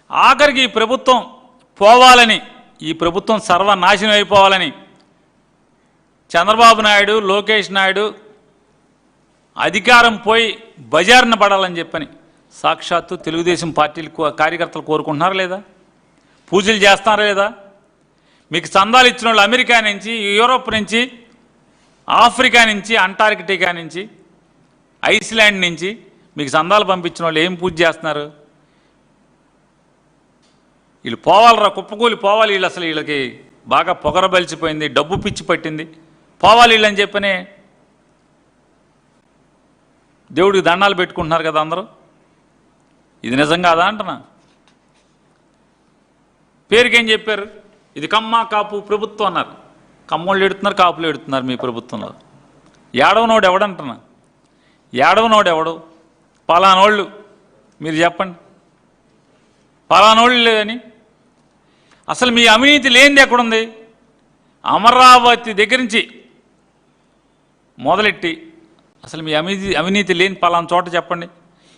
ఆఖరికి ఈ ప్రభుత్వం పోవాలని, ఈ ప్రభుత్వం సర్వనాశనం అయిపోవాలని చంద్రబాబు నాయుడు, లోకేష్ నాయుడు అధికారం పోయి బజారున పడాలని చెప్పని సాక్షాత్తు తెలుగుదేశం పార్టీలు కార్యకర్తలు కోరుకుంటున్నారా లేదా? పూజలు చేస్తున్నారా లేదా? మీకు చందాలు ఇచ్చిన వాళ్ళు అమెరికా నుంచి, యూరోప్ నుంచి, ఆఫ్రికా నుంచి, అంటార్కిటికా నుంచి, ఐస్లాండ్ నుంచి మీకు చందాలు పంపించిన వాళ్ళు ఏం పూజ చేస్తున్నారు? వీళ్ళు పోవాలరా, కుప్పకూలి పోవాలి వీళ్ళు. అసలు వీళ్ళకి బాగా పొగరబలిచిపోయింది, డబ్బు పిచ్చి పట్టింది, పోవాలి వీళ్ళని చెప్పనే దేవుడికి దండాలు పెట్టుకుంటున్నారు కదా అందరూ. ఇది నిజం కాదా అంటున్నా? పేరుకేం చెప్పారు? ఇది కమ్మ కాపు ప్రభుత్వం అన్నారు. కమ్మోళ్ళు ఎడుతున్నారు, కాపులు ఎడుతున్నారు మీ ప్రభుత్వంలో. ఏడవనోడు ఎవడంటున్నా? ఏడవనోడు ఎవడు? పలానోళ్ళు మీరు చెప్పండి, పలానోళ్ళు లేదని. అసలు మీ అవినీతి లేనిది ఎక్కడుంది? అమరావతి దగ్గర నుంచి మొదలెట్టి అసలు మీ అవినీతి లేని పలానా చోట చెప్పండి.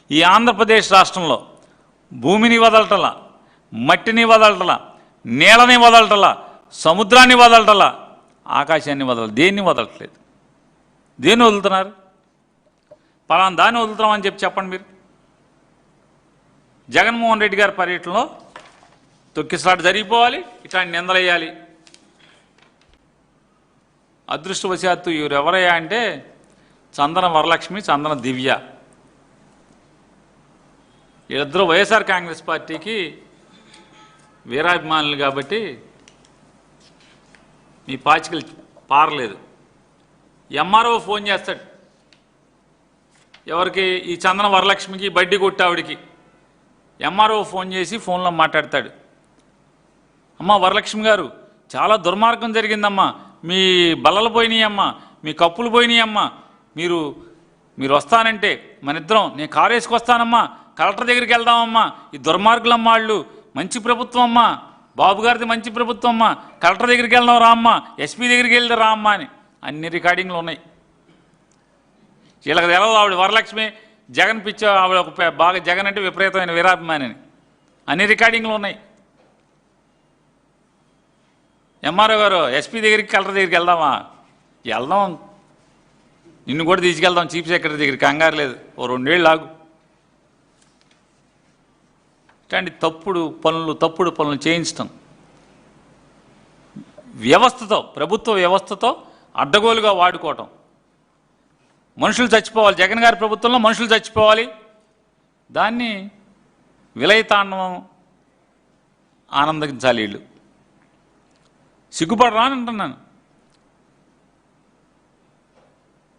ఈ ఆంధ్రప్రదేశ్ రాష్ట్రంలో భూమిని వదలటలా, మట్టిని వదలటలా, నీళ్ళని వదలటలా, సముద్రాన్ని వదలటలా, ఆకాశాన్ని దేన్ని వదలట్లేదు. దేన్ని వదులుతున్నారు? పలానా దాన్ని వదులుతున్నామని చెప్పండి మీరు. జగన్మోహన్ రెడ్డి గారి పర్యటనలో తొక్కిసలాట జరిగిపోవాలి, ఇట్లాంటి నిందలేయాలి. అదృష్టవశాత్తు ఎవరయ్యా అంటే చందన వరలక్ష్మి, చందన దివ్య. వీళ్ళిద్దరూ వైఎస్ఆర్ కాంగ్రెస్ పార్టీకి వీరాభిమానులు కాబట్టి మీ పాచికలు పారలేదు. ఎంఆర్ఓ ఫోన్ చేస్తాడు ఎవరికి, ఈ చందన వరలక్ష్మికి, బడ్డీ కొట్టావిడికి. ఎంఆర్ఓ ఫోన్ చేసి ఫోన్లో మాట్లాడతాడు. అమ్మ వరలక్ష్మి గారు, చాలా దుర్మార్గం జరిగిందమ్మా, మీ బల్లలు పోయినాయమ్మా, మీ కప్పులు పోయినాయమ్మా, మీరు వస్తానంటే మన ఇద్దరం నేను కారు వేసుకొస్తానమ్మా, కలెక్టర్ దగ్గరికి వెళ్దామమ్మా, ఈ దుర్మార్గులమ్మా వాళ్ళు, మంచి ప్రభుత్వం అమ్మా, బాబు గారిది మంచి ప్రభుత్వం అమ్మా, కలెక్టర్ దగ్గరికి వెళ్దాం రా అమ్మా, ఎస్పీ దగ్గరికి వెళ్తే రా అమ్మా అని అన్ని రికార్డింగ్లు ఉన్నాయి. వీళ్ళకి తెలవదు ఆవిడ వరలక్ష్మి జగన్ పిచ్చ, ఆవిడ ఒక బాగా జగన్ అంటే విపరీతమైన వీరాభిమాని అని అన్ని రికార్డింగ్లు ఉన్నాయి. ఎంఆర్ఓ గారు, ఎస్పీ దగ్గరికి కలెక్టర్ దగ్గరికి వెళ్దామా, వెళ్దాం, నిన్ను కూడా తీసుకెళ్దాం చీఫ్ సెక్రటరీ దగ్గరికి, కంగారు లేదు, ఓ 2 ఏళ్ళు ఆగు. ఇట్లాంటి తప్పుడు పనులు చేయించటం, వ్యవస్థతో, ప్రభుత్వ వ్యవస్థతో అడ్డగోలుగా వాడుకోవటం. మనుషులు చచ్చిపోవాలి, జగన్ గారి ప్రభుత్వంలో మనుషులు చచ్చిపోవాలి, దాన్ని విలయతాండవం ఆనందించాలి. వీళ్ళు సిగ్గుపడరా అని అంటున్నాను.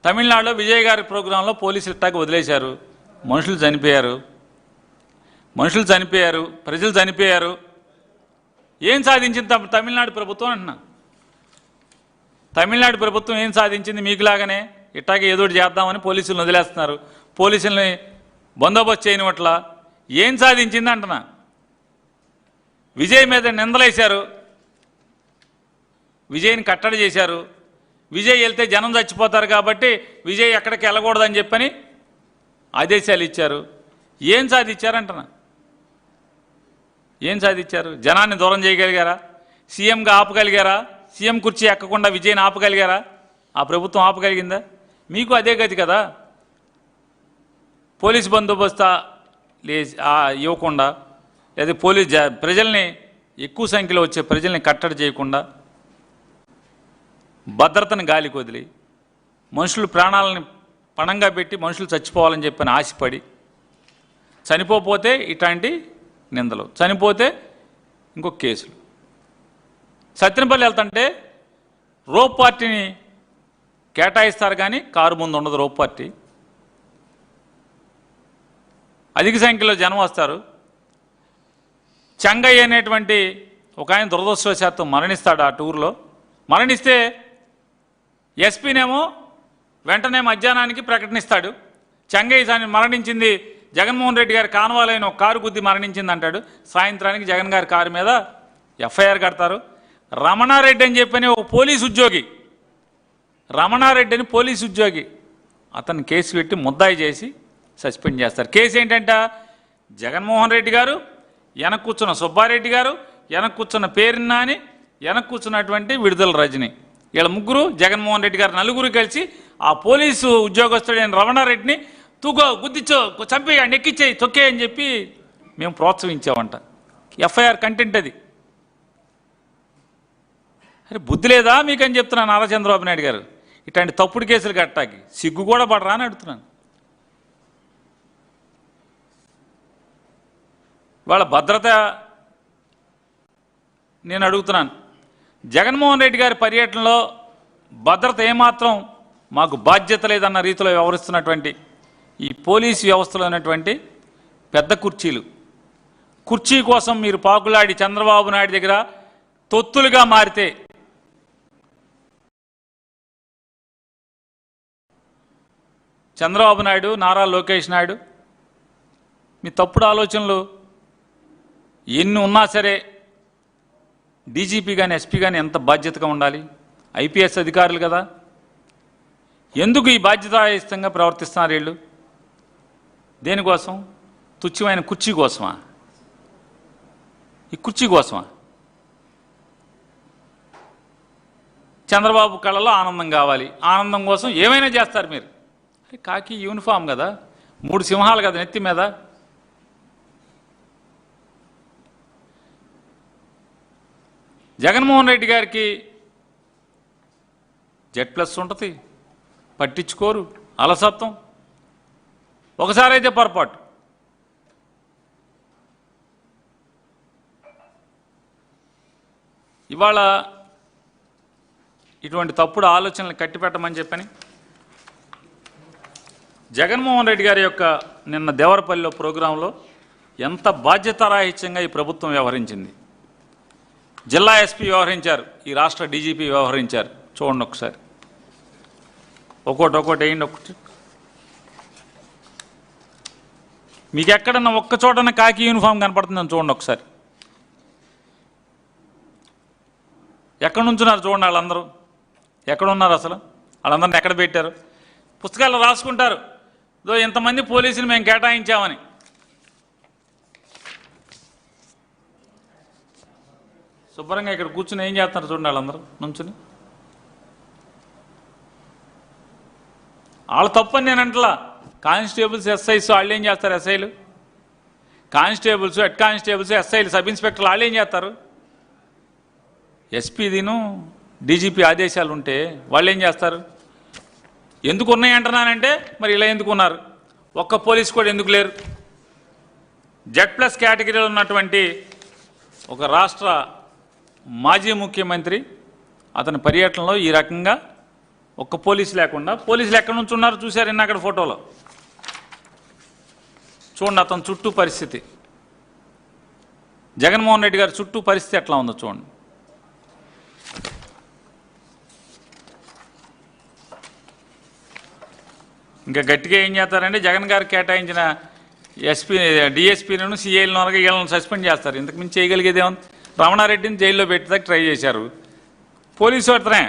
తమిళనాడులో విజయ్ గారి ప్రోగ్రాంలో పోలీసులు ఇట్టాక వదిలేశారు, మనుషులు చనిపోయారు, ప్రజలు చనిపోయారు. ఏం సాధించింది తమిళనాడు ప్రభుత్వం అంటున్నా. తమిళనాడు ప్రభుత్వం ఏం సాధించింది? మీకులాగానే ఇట్టాగే ఏదోటి చేద్దామని పోలీసులను వదిలేస్తున్నారు, పోలీసుల్ని బందోబస్తు చేయనివట్ల. ఏం సాధించింది అంటున్నా. విజయ్ మీద నిందలేశారు, విజయ్ని కట్టడి చేశారు. విజయ్ వెళ్తే జనం చచ్చిపోతారు కాబట్టి విజయ్ ఎక్కడికి వెళ్ళకూడదని చెప్పని ఆదేశాలు ఇచ్చారు. ఏం సాధించారంటున్నా. ఏం సాధించారు? జనాన్ని దూరం చేయగలిగారా? సీఎంగా ఆపగలిగారా? సీఎం కుర్చీ ఎక్కకుండా విజయ్ని ఆపగలిగారా? ఆ ప్రభుత్వం ఆపగలిగిందా? మీకు అదే గతి కదా. పోలీస్ బందోబస్తు ఇవ్వకుండా, లేదా ప్రజల్ని ఎక్కువ సంఖ్యలో వచ్చే ప్రజల్ని కట్టడి చేయకుండా, భద్రతను గాలికి వదిలి, మనుషులు ప్రాణాలని పణంగా పెట్టి మనుషులు చచ్చిపోవాలని చెప్పని ఆశపడి, చనిపోతే ఇట్లాంటి నిందలు, చనిపోతే ఇంకొక కేసులు. సత్యనపల్లి వెళ్తుంటే రోప్ పార్టీని కేటాయిస్తారు కానీ కారు ముందు ఉండదు రోప్ పార్టీ. అధిక సంఖ్యలో జనం వస్తారు. చెంగయ్య అనేటువంటి ఒక ఆయన దురదృష్టవశాత్తు మరణిస్తాడు. ఆ టూర్లో మరణిస్తే ఎస్పీనేమో వెంటనే మధ్యాహ్నానికి ప్రకటనిస్తాడు, చెంగయ్య మరణించింది జగన్మోహన్ రెడ్డి గారి కాన్వాలైన ఒక కారు గుద్ది మరణించింది అంటాడు. సాయంత్రానికి జగన్ గారి కారు మీద ఎఫ్ఐఆర్ కడతారు. రమణారెడ్డి అని చెప్పని ఒక పోలీసు ఉద్యోగి, రమణారెడ్డి అని పోలీసు ఉద్యోగి, అతన్ని కేసు పెట్టి ముద్దాయి చేసి సస్పెండ్ చేస్తారు. కేసు ఏంటంట, జగన్మోహన్ రెడ్డి గారు, వెనక కూర్చున్న సుబ్బారెడ్డి గారు, వెనక కూర్చున్న పేరు నాని, వెనక కూర్చున్నటువంటి విడుదల రజని, వీళ్ళ ముగ్గురు, జగన్మోహన్ రెడ్డి గారు నలుగురు కలిసి ఆ పోలీసు ఉద్యోగస్తుడైన రమణారెడ్డిని గుద్దిచ్చో, చంపేయండి, ఎక్కిచ్చేయి, తొక్కే అని చెప్పి మేము ప్రోత్సహించామంట. ఎఫ్ఐఆర్ కంటెంట్ అది. అరే బుద్ధి లేదా మీకని చెప్తున్నాను. నారా చంద్రబాబు నాయుడు గారు ఇట్లాంటి తప్పుడు కేసులు కట్టాకి సిగ్గు కూడా పడరా అని అడుగుతున్నాను. వాళ్ళ భద్రత నేను అడుగుతున్నాను. జగన్మోహన్ రెడ్డి గారి పర్యటనలో భద్రత ఏమాత్రం మాకు బాధ్యత లేదన్న రీతిలో వ్యవహరిస్తున్నటువంటి ఈ పోలీసు వ్యవస్థలో ఉన్నటువంటి పెద్ద కుర్చీ కోసం మీరు పాకులాడి చంద్రబాబు నాయుడు దగ్గర తొత్తులుగా మారితే, చంద్రబాబు నాయుడు, నారా లోకేష్ నాయుడు మీ తప్పుడు ఆలోచనలు ఎన్ని ఉన్నా సరే డీజీపీ కానీ ఎస్పీ కానీ ఎంత బాధ్యతగా ఉండాలి? ఐపీఎస్ అధికారులు కదా. ఎందుకు ఈ బాధ్యతాయుతంగా ప్రవర్తిస్తున్నారు వీళ్ళు? దేనికోసం? తుచ్చమైన కుర్చీ కోసమా? ఈ కుర్చీ కోసమా? చంద్రబాబు కళ్ళలో ఆనందం కావాలి, ఆనందం కోసం ఏమైనా చేస్తారు మీరు. కాకి యూనిఫామ్ కదా, 3 సింహాలు కదా నెత్తి మీద. జగన్మోహన్ రెడ్డి గారికి Z+ ఉంటుంది, పట్టించుకోరు, అలసత్వం. ఒకసారి అయితే పొరపాటు. ఇవాళ ఇటువంటి తప్పుడు ఆలోచనలు కట్టిపెట్టమని చెప్పని జగన్మోహన్ రెడ్డి గారి యొక్క నిన్న దేవరపల్లిలో ప్రోగ్రాంలో ఎంత బాధ్యతారాహిత్యంగా ఈ ప్రభుత్వం వ్యవహరించింది. జిల్లా ఎస్పీ వ్యవహరించారు, ఈ రాష్ట్ర డీజీపీ వ్యవహరించారు. చూడండి ఒకసారి, ఒక్కోటి వేయండి. ఒకటి మీకు ఎక్కడన్నా ఒక్క చోటన కాకి యూనిఫామ్ కనపడుతుందని చూడండి ఒకసారి. ఎక్కడ నుంచున్నారు చూడండి వాళ్ళందరూ. ఎక్కడున్నారు అసలు? వాళ్ళందరిని ఎక్కడ పెట్టారు? పుస్తకాల్లో రాసుకుంటారు, దో ఇంతమంది పోలీసులు మేము కేటాయించామని. శుభ్రంగా ఇక్కడ కూర్చుని ఏం చేస్తున్నారు చూడండి వాళ్ళందరూ నుంచుని. వాళ్ళ తప్పని నేను అంటలా. కానిస్టేబుల్స్, ఎస్ఐస్ వాళ్ళు ఏం చేస్తారు? ఎస్ఐలు, కానిస్టేబుల్స్, హెడ్ కానిస్టేబుల్స్, ఎస్ఐలు, సబ్ ఇన్స్పెక్టర్లు వాళ్ళు ఏం చేస్తారు? ఎస్పీదిను డీజీపీ ఆదేశాలు ఉంటే వాళ్ళు ఏం చేస్తారు? ఎందుకు ఉన్నాయి అంటున్నానంటే మరి ఇలా ఎందుకు ఉన్నారు? ఒక్క పోలీస్ కూడా ఎందుకు లేరు? Z+ కేటగిరీలో ఉన్నటువంటి ఒక రాష్ట్ర మాజీ ముఖ్యమంత్రి అతని పర్యటనలో ఈ రకంగా ఒక్క పోలీసు లేకుండా, పోలీసులు ఎక్కడి నుంచి ఉన్నారు చూశారు నిన్న అక్కడ ఫోటోలో. చూడండి అతని చుట్టూ పరిస్థితి, జగన్మోహన్ రెడ్డి గారి చుట్టూ పరిస్థితి ఎట్లా ఉందో చూడండి. ఇంకా గట్టిగా ఏం చేస్తారంటే జగన్ గారు కేటాయించిన ఎస్పీ, డిఎస్పీలను, సిఐలను వీళ్ళని సస్పెండ్ చేస్తారు. ఇంతకు మించి చేయగలిగేది ఏముంది? రమణారెడ్డిని జైల్లో పెట్టేదాకా ట్రై చేశారు. పోలీసు అతనే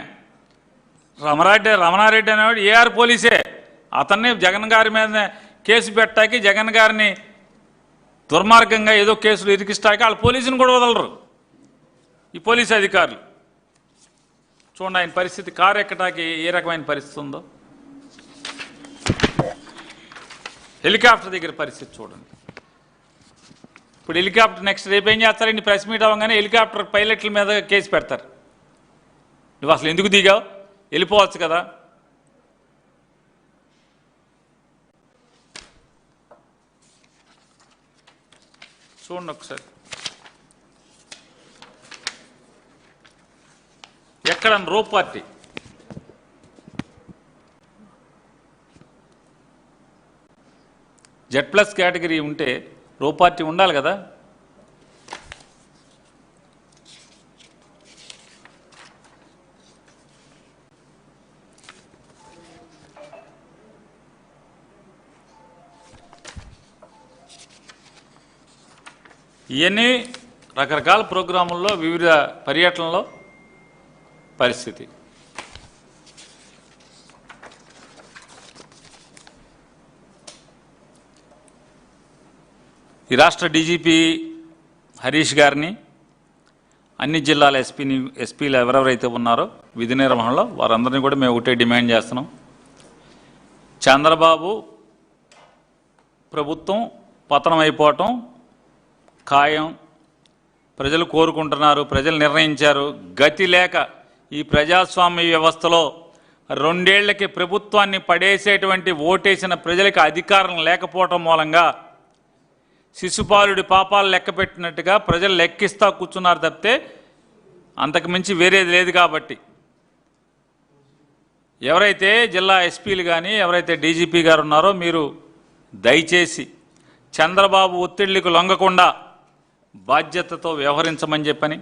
రమణారెడ్డి అనేవాడు ఏఆర్ పోలీసే. అతన్ని జగన్ గారి మీద కేసు పెట్టాకి, జగన్ గారిని దుర్మార్గంగా ఏదో కేసులు ఇరికిస్తాకి వాళ్ళ పోలీసుని కూడా వదలరు ఈ పోలీసు అధికారులు. చూడండి ఆయన పరిస్థితి, కారు ఎక్కటాకి ఏ రకమైన పరిస్థితి ఉందో. హెలికాప్టర్ దగ్గర పరిస్థితి చూడండి. ఇప్పుడు హెలికాప్టర్ నెక్స్ట్ రేపు ఏం చేస్తారండి? ప్రెస్ మీట్ అవ్వగానే హెలికాప్టర్ పైలట్ల మీద కేసు పెడతారు. నువ్వు అసలు ఎందుకు దిగావు? వెళ్ళిపోవచ్చు కదా. చూడండి ఒకసారి, ఎక్కడ రో పార్టీ Z+ కేటగిరీ ఉంటే రో పార్టీ ఉండాలి కదా. ఇవన్నీ రకరకాల ప్రోగ్రాముల్లో వివిధ పర్యటనలో పరిస్థితి. ఈ రాష్ట్ర డీజీపీ హరీష్ గారిని, అన్ని జిల్లాల ఎస్పీలు ఎవరెవరైతే ఉన్నారో విధి నిర్వహణలో వారందరినీ కూడా మేము ఒకటే డిమాండ్ చేస్తున్నాం. చంద్రబాబు ప్రభుత్వం పతనం అయిపోవటం ఖాయం, ప్రజలు కోరుకుంటున్నారు, ప్రజలు నిర్ణయించారు. గతి లేక ఈ ప్రజాస్వామ్య వ్యవస్థలో 2 ఏళ్లకి ప్రభుత్వాన్ని పడేసేటువంటి ఓటేసిన ప్రజలకు అధికారం లేకపోవటం మూలంగా శిశుపాలుడి పాపాలు లెక్క పెట్టినట్టుగా ప్రజలు లెక్కిస్తా కూర్చున్నారు తప్పితే అంతకు మించి వేరేది లేదు. కాబట్టి ఎవరైతే జిల్లా ఎస్పీలు కానీ ఎవరైతే డీజీపీ గారు ఉన్నారో మీరు దయచేసి చంద్రబాబు ఒత్తిళ్లకు లొంగకుండా బాధ్యతతో వ్యవహరించమని చెప్పని,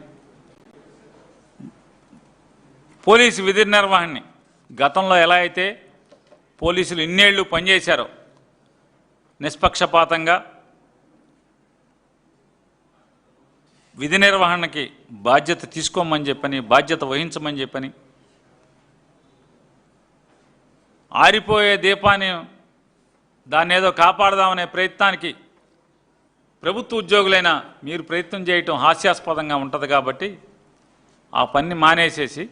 పోలీసు విధి నిర్వహణని గతంలో ఎలా అయితే పోలీసులు ఇన్నేళ్లు పనిచేశారో నిష్పక్షపాతంగా విధి నిర్వహణకి బాధ్యత తీసుకోమని చెప్పని, బాధ్యత వహించమని చెప్పని, ఆరిపోయే దీపాన్ని దాన్ని ఏదో కాపాడదామనే ప్రయత్నానికి ప్రభుత్వ ఉద్యోగులైనా మీరు ప్రయత్నం చేయటం హాస్యాస్పదంగా ఉంటుంది. కాబట్టి ఆ పని మానేసేసి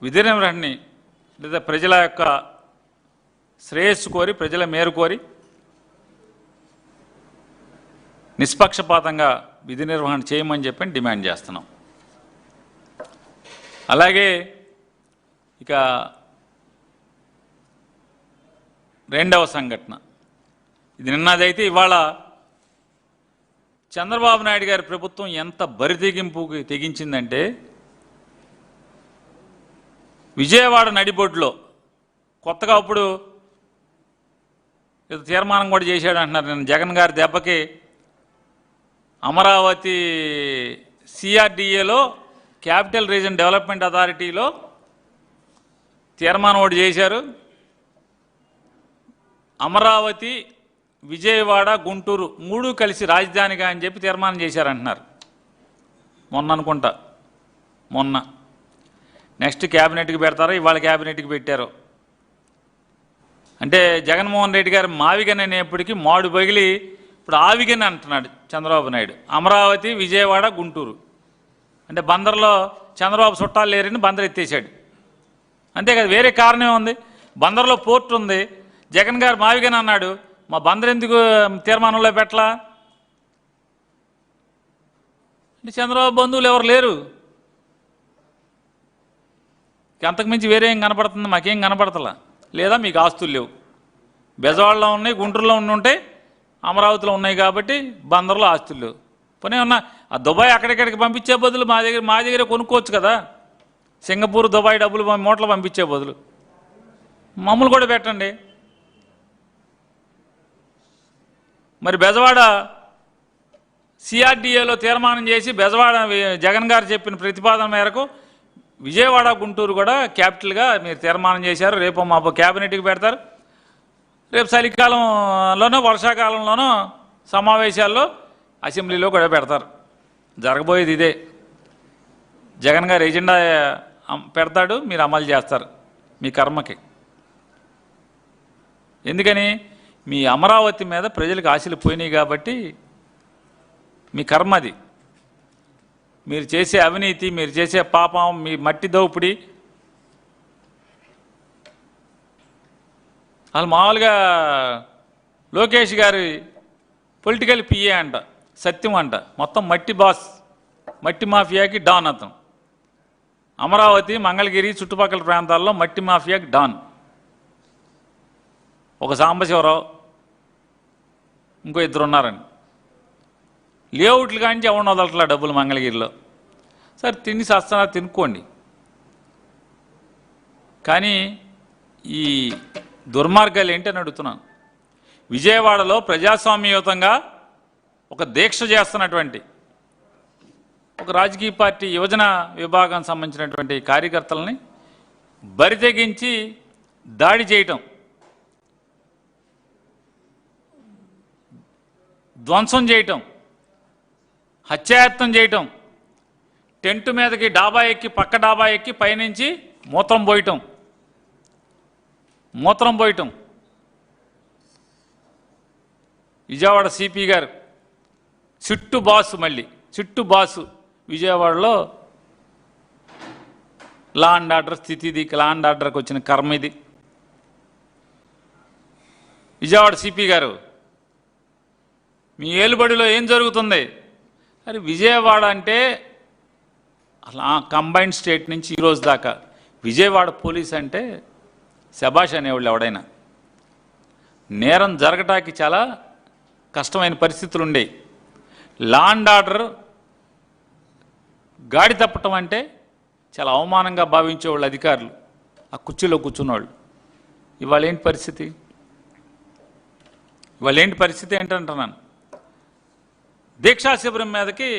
విధి నిర్వహణని లేదా ప్రజల యొక్క శ్రేయస్సు కోరి, ప్రజల మేలు కోరి నిష్పక్షపాతంగా విధి నిర్వహణ చేయమని చెప్పని డిమాండ్ చేస్తున్నాం. అలాగే ఇక రెండవ సంఘటన, ఇది నిన్నదైతే ఇవాళ చంద్రబాబు నాయుడు గారి ప్రభుత్వం ఎంత బరితెగింపుకి తెగించిందంటే, విజయవాడ నడిబొడ్లో కొత్తగా అప్పుడు తీర్మానం కూడా చేశాడు అంటున్నారు. నేను జగన్ గారి దెబ్బకి అమరావతి సిఆర్డిఏలో క్యాపిటల్ రీజన్ డెవలప్మెంట్ అథారిటీలో తీర్మానం ఒకటి చేశారు. అమరావతి, విజయవాడ, గుంటూరు మూడు కలిసి రాజధానిగా అని చెప్పి తీర్మానం చేశారంటున్నారు. మొన్న అనుకుంటా, మొన్న నెక్స్ట్ క్యాబినెట్కి పెడతారో ఇవాళ క్యాబినెట్కి పెట్టారు. అంటే జగన్మోహన్ రెడ్డి గారు మావిగన్ అనేప్పటికీ మాడు పగిలి ఇప్పుడు ఆవిగన్ అంటున్నాడు చంద్రబాబు నాయుడు. అమరావతి, విజయవాడ, గుంటూరు అంటే బందర్లో చంద్రబాబు చుట్టాలు లేరని బందర్ ఎత్తేసాడు. అంతే కదా, వేరే కారణం ఉంది. బందర్లో పోర్టు ఉంది, జగన్ గారు మావిగన్ అన్నాడు, మా బందర్ ఎందుకు తీర్మానంలో పెట్టలా అంటే చంద్రబాబు బంధువులు ఎవరు లేరు. అంతకుమించి వేరే ఏం కనపడుతుంది? మాకేం కనపడతలా. లేదా మీకు ఆస్తులు లేవు, బెజవాడలో ఉన్నాయి, గుంటూరులో ఉంటే అమరావతిలో ఉన్నాయి కాబట్టి బందర్లో ఆస్తులు లేవు. పోనీ ఉన్నా ఆ దుబాయ్ అక్కడిక్కడికి పంపించే బదులు మా దగ్గర కొనుక్కోవచ్చు కదా. సింగపూర్, దుబాయ్ డబ్బులు మూటలు పంపించే బదులు మమ్మల్ని కూడా పెట్టండి. మరి బెజవాడ సిఆర్డిఏలో తీర్మానం చేసి బెజవాడ జగన్ గారు చెప్పిన ప్రతిపాదన మేరకు విజయవాడ, గుంటూరు కూడా క్యాపిటల్గా మీరు తీర్మానం చేశారు. రేపు మాపు క్యాబినెట్కి పెడతారు. రేపు చలికాలంలోనో వర్షాకాలంలోనో సమావేశాల్లో అసెంబ్లీలో కూడా పెడతారు. జరగబోయేది ఇదే. జగన్ గారు ఎజెండా పెడతాడు, మీరు అమలు చేస్తారు మీ కర్మకి. ఎందుకని? మీ అమరావతి మీద ప్రజలకు ఆశలు పోయినాయి కాబట్టి మీ కర్మ అది. మీరు చేసే అవినీతి, మీరు చేసే పాపం, మీ మట్టి దోపిడి. అసలు మామూలుగా లోకేష్ గారి పొలిటికల్ పిఏ అంట, సత్యం అంట, మొత్తం మట్టి బాస్, మట్టి మాఫియాకి డాన్ అతను. అమరావతి, మంగళగిరి చుట్టుపక్కల ప్రాంతాల్లో మట్టి మాఫియాకి డాన్. ఒక సాంబశివరావు, ఇంకో ఇద్దరు ఉన్నారండి. లేఅవుట్లు కానీ ఎవరిని వదలట్లా డబ్బులు మంగళగిరిలో. సరే తిని సస్తున్నారు, తినుకోండి. కానీ ఈ దుర్మార్గాలు ఏంటని అడుగుతున్నాను. విజయవాడలో ప్రజాస్వామ్యయుతంగా ఒక దీక్ష చేస్తున్నటువంటి ఒక రాజకీయ పార్టీ యువజన విభాగం సంబంధించినటువంటి కార్యకర్తలని బరితెగించి దాడి చేయటం, ధ్వంసం చేయటం, హత్యాయత్నం చేయటం, టెంటు మీదకి డాబా ఎక్కి పక్క డాబా ఎక్కి పైనుంచి మూత్రం పోయటం. విజయవాడ సిపి గారు చుట్టు బాసు విజయవాడలో లా అండ్ ఆర్డర్ స్థితి, ఇది లా అండ్ ఆర్డర్కి వచ్చిన కర్మ ఇది. విజయవాడ సిపి గారు, మీ ఏలుబడిలో ఏం జరుగుతుంది? అరే విజయవాడ అంటే అలా కంబైన్డ్ స్టేట్ నుంచి ఈరోజు దాకా విజయవాడ పోలీస్ అంటే శబాష్ అనేవాళ్ళు ఎవడైనా. నేరం జరగటానికి చాలా కష్టమైన పరిస్థితులు ఉండేవి. లా అండ్ ఆర్డర్ గాడి తప్పటం అంటే చాలా అవమానంగా భావించేవాళ్ళు అధికారులు, ఆ కుర్చీలో కూర్చున్నవాళ్ళు. ఇవాళ ఏంటి పరిస్థితి ఏంటంటున్నాను. దీక్షా శిబిరం మీదకి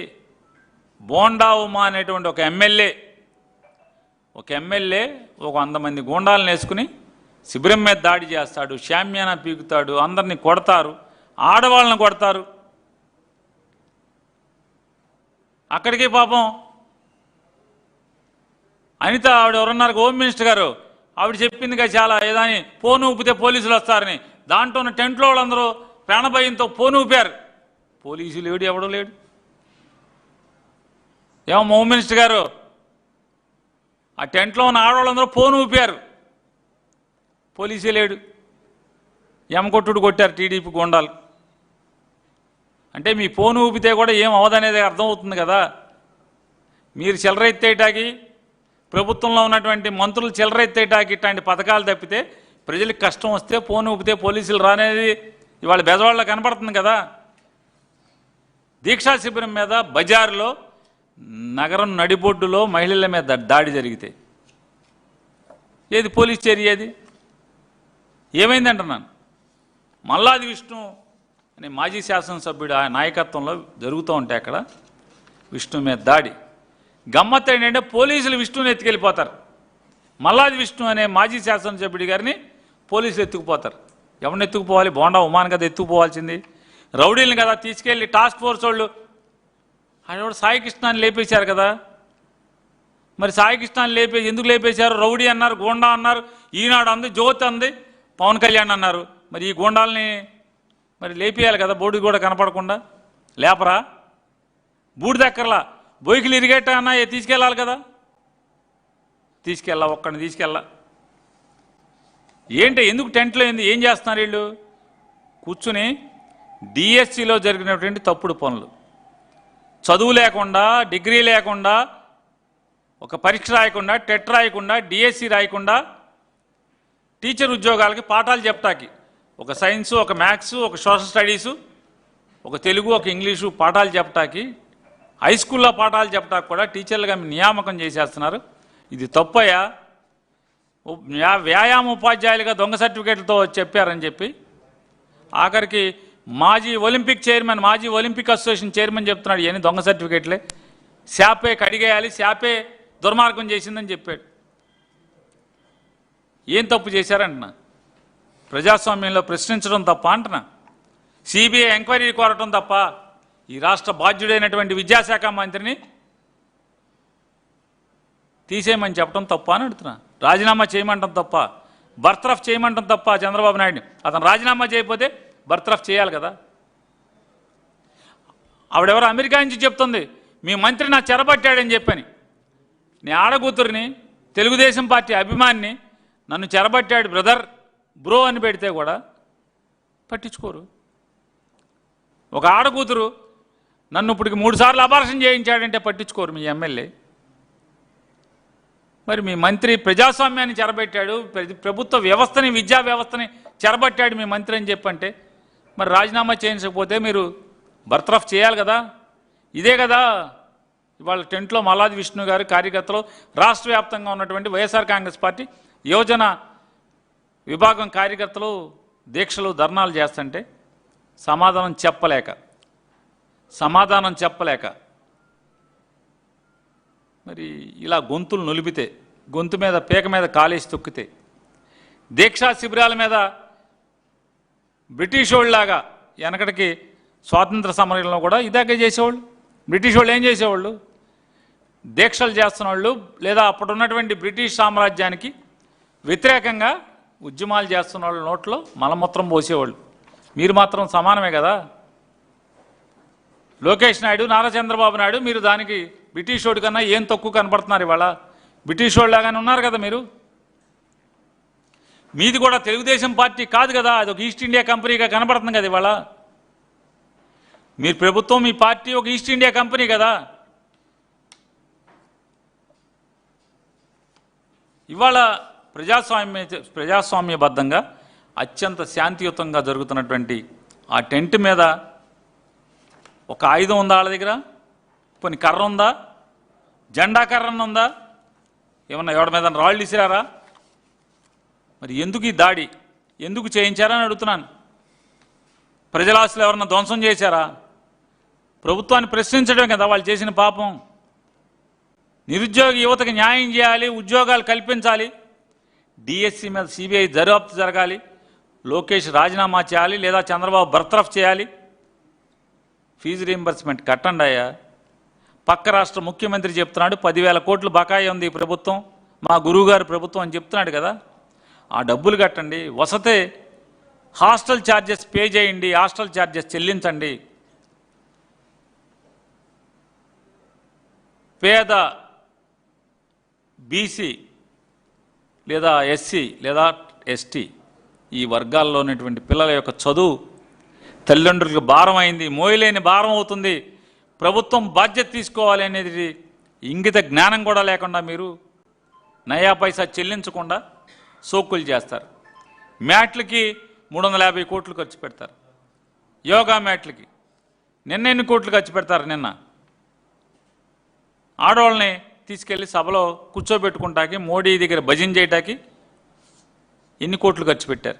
బోండా ఉమా అనేటువంటి ఒక ఎమ్మెల్యే ఒక 100 మంది గూండాలను వేసుకుని శిబిరం మీద దాడి చేస్తాడు, షామ్యానా పీకుతాడు, అందరినీ కొడతారు, ఆడవాళ్ళని కొడతారు. అక్కడికి పాపం అనిత ఆవిడ ఎవరన్నారు, హోమ్ మినిస్టర్ గారు, ఆవిడ చెప్పిందిగా చాలా ఏదని ఫోన్ ఊపితే పోలీసులు వస్తారని. దాంట్లో ఉన్న టెంట్లో వాళ్ళందరూ ప్రాణభయంతో ఫోన్ ఊపారు. పోలీసులు లేడు, ఎవడో లేడు. ఏమో హోమ్ మినిస్టర్ గారు, ఆ టెంట్లో ఉన్న ఆడవాళ్ళందరూ ఫోన్ ఊపారు, పోలీసే లేడు. ఎమకొట్టుడు కొట్టారు టీడీపీ గోండాలు. అంటే మీ ఫోన్ ఊపితే కూడా ఏం అవదనేది అర్థమవుతుంది కదా. మీరు చిల్లర ఎత్తేటాకి ప్రభుత్వంలో ఉన్నటువంటి మంత్రులు చిల్లరెత్తేటాకి ఇట్లాంటి పథకాలు తప్పితే ప్రజలకు కష్టం వస్తే ఫోన్ ఊపితే పోలీసులు రానేది ఇవాళ బెజవాడలో కనపడుతుంది కదా. దీక్షా శిబిరం మీద బజారులో నగరం నడిబొడ్డులో మహిళల మీద దాడి జరిగితే ఏది పోలీస్ చర్య? ఏది ఏమైందంటున్నాను. మల్లాది విష్ణు అనే మాజీ శాసనసభ్యుడు ఆ నాయకత్వంలో జరుగుతూ ఉంటే అక్కడ విష్ణు మీద దాడి. గమ్మత్తు ఏంటంటే పోలీసులు విష్ణుని ఎత్తుకెళ్ళిపోతారు. మల్లాది విష్ణు అనే మాజీ శాసనసభ్యుడి గారిని పోలీసులు ఎత్తుకుపోతారు. ఎవరిని ఎత్తుకుపోవాలి? బోండా ఉమాన్ కదా ఎత్తుకుపోవాల్సింది. రౌడీలను కదా తీసుకెళ్ళి టాస్క్ ఫోర్స్ వాళ్ళు ఆడవాడు సాయి కృష్ణాన్ని లేపేశారు కదా. మరి సాయి కృష్ణాన్ని ఎందుకు లేపేశారు? రౌడీ అన్నారు, గోండా అన్నారు, ఈనాడు అంది, జ్యోతి అంది, పవన్ కళ్యాణ్ అన్నారు. మరి ఈ గోండాలని మరి లేపేయాలి కదా, బోర్డు కూడా కనపడకుండా. లేపరా? బూడిదక్కర్లా, బొయ్యిలు ఇరిగేట అన్నా తీసుకెళ్ళాలి కదా. ఒక్కడిని తీసుకెళ్ళా. ఏంటి ఎందుకు టెంట్లో ఏం చేస్తున్నారు వీళ్ళు? కూర్చుని డిఎస్సిలో జరిగినటువంటి తప్పుడు పనులు, చదువు లేకుండా, డిగ్రీ లేకుండా, ఒక పరీక్ష రాయకుండా, టెట్ రాయకుండా, డిఎస్సి రాయకుండా టీచర్ ఉద్యోగాలకి పాఠాలు చెప్తాకి ఒక సైన్సు, ఒక మ్యాథ్స్, ఒక సోషల్ స్టడీసు, ఒక తెలుగు, ఒక ఇంగ్లీషు పాఠాలు చెప్తాకి, హై స్కూల్లో పాఠాలు చెప్తాకి కూడా టీచర్లుగా నియామకం చేసేస్తున్నారు. ఇది తప్పయ్యా. వ్యాయామ ఉపాధ్యాయులుగా దొంగ సర్టిఫికేట్లతో చెప్పారని చెప్పి ఆఖరికి మాజీ ఒలింపిక్ అసోసియేషన్ చైర్మన్ చెప్తున్నాడు ఇవన్నీ దొంగ సర్టిఫికేట్లే, శాపే కడిగేయాలి, శాపే దుర్మార్గం చేసిందని చెప్పాడు. ఏం తప్పు చేశారంటున్నా? ప్రజాస్వామ్యంలో ప్రశ్నించడం తప్ప అంటున్నా? సిబిఐ ఎంక్వైరీ కోరటం తప్ప? ఈ రాష్ట్ర బాధ్యుడైనటువంటి విద్యాశాఖ మంత్రిని తీసేయమని చెప్పడం తప్ప అని అడుగుతున్నా. రాజీనామా చేయమంటాం తప్ప? బర్తరఫ్ చేయమంటాం తప్ప? చంద్రబాబు నాయుడిని అతను రాజీనామా చేయకపోతే బర్తరఫ్ చేయాలి కదా. ఆవిడెవరో అమెరికా నుంచి చెప్తుంది మీ మంత్రి నా చెరబట్టాడని చెప్పని. నీ ఆడకూతురిని, తెలుగుదేశం పార్టీ అభిమానిని నన్ను చెరబట్టాడు బ్రో అని పెడితే కూడా పట్టించుకోరు. ఒక ఆడకూతురు నన్ను ఇప్పటికి 3 సార్లు అబార్షన్ చేయించాడంటే పట్టించుకోరు మీ ఎమ్మెల్యే. మరి మీ మంత్రి ప్రజాస్వామ్యాన్ని చెరబెట్టాడు, ప్రభుత్వ వ్యవస్థని, విద్యా వ్యవస్థని చెరబట్టాడు మీ మంత్రి అని చెప్పంటే మరి రాజీనామా చేయించకపోతే మీరు బర్తరఫ్ చేయాలి కదా. ఇదే కదా ఇవాళ టెంట్లో మల్లాది విష్ణు గారు కార్యకర్తలు, రాష్ట్ర వ్యాప్తంగా ఉన్నటువంటి వైఎస్ఆర్ కాంగ్రెస్ పార్టీ యువజన విభాగం కార్యకర్తలు దీక్షలు, ధర్నాలు చేస్తుంటే సమాధానం చెప్పలేక మరి ఇలా గొంతులు నులిపితే, గొంతు మీద పీక మీద కాలేసి తొక్కితే, దీక్షా శిబిరాల మీద బ్రిటిష్ వాళ్ళలాగా వెనకటికి స్వాతంత్ర సమరంలో కూడా ఇదాకే చేసేవాళ్ళు. బ్రిటిష్ వాళ్ళు ఏం చేసేవాళ్ళు? దీక్షలు చేస్తున్న వాళ్ళు లేదా అప్పుడున్నటువంటి బ్రిటిష్ సామ్రాజ్యానికి వ్యతిరేకంగా ఉద్యమాలు చేస్తున్న వాళ్ళ నోట్లో మలమూత్రం పోసేవాళ్ళు. మీరు మాత్రం సమానమే కదా. లోకేష్ నాయుడు, నారా చంద్రబాబు నాయుడు మీరు దానికి బ్రిటిష్ వాడి కన్నా ఏం తక్కువ కనపడుతున్నారు? ఇవాళ బ్రిటిష్ వాళ్ళలాగానే ఉన్నారు కదా మీరు. మీది కూడా తెలుగుదేశం పార్టీ కాదు కదా, అది ఒక ఈస్ట్ ఇండియా కంపెనీగా కనపడుతుంది కదా. ఇవాళ మీరు ప్రభుత్వం, మీ పార్టీ ఒక ఈస్ట్ ఇండియా కంపెనీ కదా. ఇవాళ ప్రజాస్వామ్యబద్ధంగా అత్యంత శాంతియుతంగా జరుగుతున్నటువంటి ఆ టెంట్ మీద ఒక ఆయుధం ఉందా వాళ్ళ దగ్గర? కొన్ని కర్ర ఉందా? జెండా కర్ర ఉందా? ఏమన్నా ఎవరి మీద రాళ్ళు ఇసిరారా? మరి ఎందుకు ఈ దాడి? ఎందుకు చేయించారని అడుగుతున్నాను. ప్రజల ఆస్తులు ఎవరన్నా ధ్వంసం చేశారా? ప్రభుత్వాన్ని ప్రశ్నించడం కదా వాళ్ళు చేసిన పాపం. నిరుద్యోగ యువతకు న్యాయం చేయాలి, ఉద్యోగాలు కల్పించాలి, డిఎస్సి మీద సిబిఐ దర్యాప్తు జరగాలి, లోకేష్ రాజీనామా చేయాలి లేదా చంద్రబాబు బర్తరఫ్ చేయాలి, ఫీజు రీయింబర్స్మెంట్ కట్టండి అయ్యా. పక్క రాష్ట్ర ముఖ్యమంత్రి చెప్తున్నాడు 10,000 కోట్లు బకాయి ఉంది ఈ ప్రభుత్వం, మా గురువుగారు ప్రభుత్వం అని చెప్తున్నాడు కదా. ఆ డబ్బులు కట్టండి. వసతే హాస్టల్ ఛార్జెస్ పే చేయండి, హాస్టల్ ఛార్జెస్ చెల్లించండి. పేద బీసీ లేదా ఎస్సీ లేదా ఎస్టీ ఈ వర్గాల్లో ఉన్నటువంటి పిల్లల యొక్క చదువు తల్లిదండ్రులకు భారం అయింది, మోయలేని భారం అవుతుంది. ప్రభుత్వం బాధ్యత తీసుకోవాలి అనేది ఇంగిత జ్ఞానం కూడా లేకుండా మీరు నయా పైసా చెల్లించకుండా సోకులు చేస్తారు. మ్యాట్లకి 350 కోట్లు ఖర్చు పెడతారు. యోగా మ్యాట్లకి నిన్న ఎన్ని కోట్లు ఖర్చు పెడతారు? నిన్న ఆడవాళ్ళని తీసుకెళ్ళి సభలో కూర్చోబెట్టుకుంటాకి, మోడీ దగ్గర భజన చేయటానికి ఎన్ని కోట్లు ఖర్చు పెట్టారు.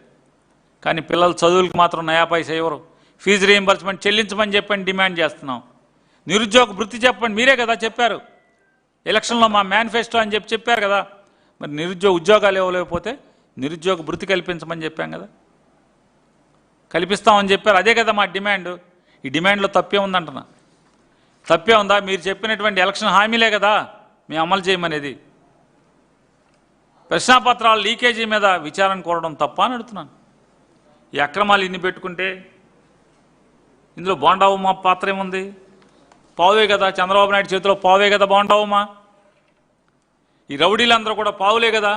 కానీ పిల్లల చదువులకు మాత్రం నయా పైసా ఎవరు? ఫీజు రీయింబర్స్మెంట్ చెల్లించమని చెప్పని డిమాండ్ చేస్తున్నాం. నిరుద్యోగ భృతి చెప్పండి, మీరే కదా చెప్పారు ఎలక్షన్లో, మా మేనిఫెస్టో అని చెప్పారు కదా. మరి ఉద్యోగాలు ఇవ్వలేకపోతే నిరుద్యోగ భృతి కల్పించమని చెప్పాం కదా, కల్పిస్తామని చెప్పారు. అదే కదా మా డిమాండ్. ఈ డిమాండ్లో తప్పే ఉందంటున్నా. తప్పే ఉందా? మీరు చెప్పినటువంటి ఎలక్షన్ హామీలే కదా మేము అమలు చేయమనేది. ప్రశ్నాపత్రాల లీకేజీ మీద విచారణ కోరడం తప్ప అని అడుగుతున్నాను. ఈ అక్రమాలు ఇన్ని పెట్టుకుంటే ఇందులో బోండా ఉమా పాత్ర ఏముంది? పావులే కదా, చంద్రబాబు నాయుడు చేతిలో పావే కదా బోండా ఉమా. ఈ రౌడీలందరూ కూడా పావులే కదా.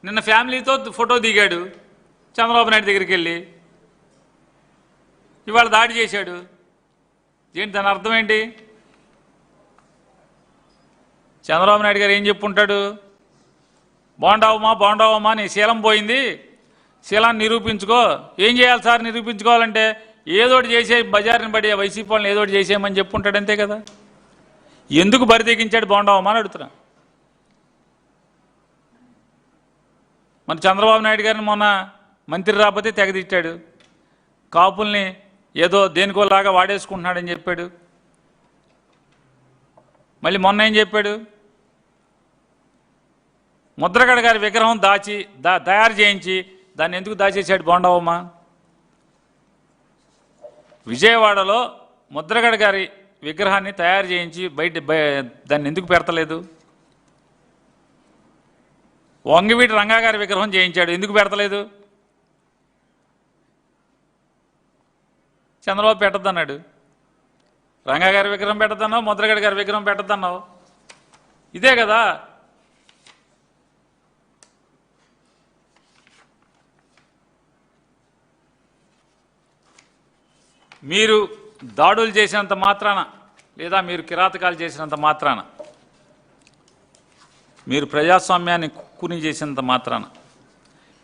నిన్న ఫ్యామిలీతో ఫోటో దిగాడు చంద్రబాబు నాయుడు దగ్గరికి వెళ్ళి, ఇవాళ దాడి చేశాడు. ఏంటి దాని అర్థం ఏంటి? చంద్రబాబు నాయుడు గారు ఏం చెప్పుంటాడు? బోండావమా నీ శీలం పోయింది, శీలాన్ని నిరూపించుకో. ఏం చేయాలి సార్ నిరూపించుకోవాలంటే? ఏదోటి చేసే, బజార్ని పడి వైసీపీ వాళ్ళని ఏదోటి చేసేయమని చెప్పుంటాడు, అంతే కదా. ఎందుకు బరి తెగించాడు బోండావమా అని అడుగుతున్నా. మరి చంద్రబాబు నాయుడు గారిని మొన్న మంత్రి రాకపోతే తెగదిట్టాడు, కాపుల్ని ఏదో దేనికోలాగా వాడేసుకుంటున్నాడని చెప్పాడు. మళ్ళీ మొన్న ఏం చెప్పాడు? ముద్రగడ గారి విగ్రహం తయారు చేయించి దాన్ని ఎందుకు దాచేశాడు బోండావమ్మ? విజయవాడలో ముద్రగడ గారి విగ్రహాన్ని తయారు చేయించి దాన్ని ఎందుకు పెడతలేదు? వంగవీటి రంగా గారి విగ్రహం చేయించాడు, ఎందుకు పెడతలేదు? చంద్రబాబు పెట్టద్దన్నాడు. రంగా గారి విగ్రహం పెట్టద్దన్నావు, ముద్రగడ గారి విగ్రహం పెట్టద్దన్నావు. ఇదే కదా. మీరు దాడులు చేసినంత మాత్రాన, లేదా మీరు కిరాతకాలు చేసినంత మాత్రాన, మీరు ప్రజాస్వామ్యాన్ని కుక్కుని చేసినంత మాత్రాన